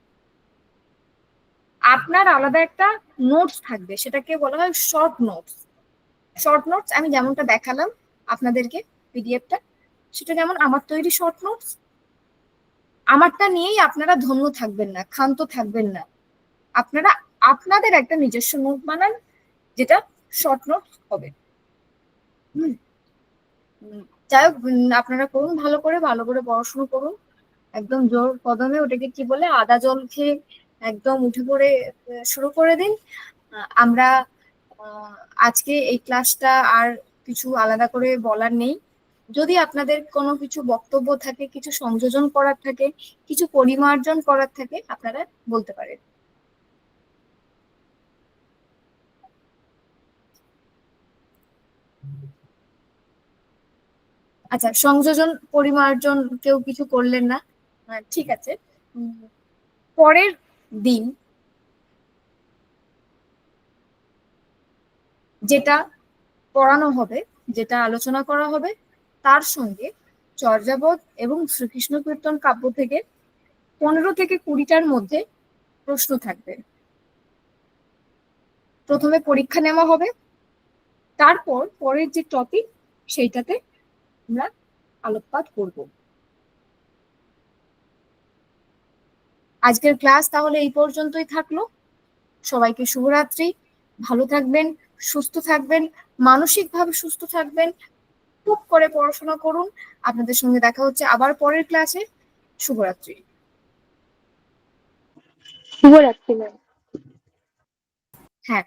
আপনার আলাদা একটা নোটস থাকবে, সেটাকে বলা হয় শর্ট নোটস। শর্ট নোটস আমি যেমনটা দেখালাম আপনাদেরকে পিডিএফটা, সেটা যেমন আমার তৈরি শর্ট নোটস, আমারটা নিয়েই আপনারা ধন্য থাকবেন না, ক্ষান্ত থাকবেন না। আপনারা আপনাদের একটা নিজস্ব নোট বানান, যেটা শর্ট নোট হবে। হুম, যাই হোক, আপনারা করুন, ভালো করে পড়াশোনা করুন, একদম জোর কদমে, ওটাকে কি বলে, আদা জল খেয়ে একদম উঠে পড়ে শুরু করে দিন। আমরা আজকে এই ক্লাসটা আর কিছু আলাদা করে বলার নেই। যদি আপনাদের কোনো কিছু বক্তব্য থাকে, কিছু সংযোজন করার থাকে, কিছু পরিমার্জন করার থাকে, আপনারা বলতে পারেন। আচ্ছা, সংযোজন পরিমার্জন কেউ কিছু করলেন না, ঠিক আছে। পরের দিন যেটা পড়ানো হবে, যেটা আলোচনা করা হবে, তার সঙ্গে চর্যাপদ এবং শ্রীকৃষ্ণ কীর্তন কাব্য থেকে 15 থেকে 20টার মধ্যে প্রশ্ন থাকবে। প্রথমে পরীক্ষা নেওয়া হবে, তারপর পরের যে টপিক সেইটাতে আমরা আলোকপাত করব। আজকের ক্লাস তাহলে এই পর্যন্তই থাকলো। সবাইকে শুভরাত্রি, ভালো থাকবেন, সুস্থ থাকবেন, মানসিকভাবে সুস্থ থাকবেন, খুব করে পড়াশোনা করুন। আপনাদের সঙ্গে দেখা হচ্ছে আবার পরের ক্লাসে। শুভরাত্রি। শুভরাত্রি ম্যাম। হ্যাঁ।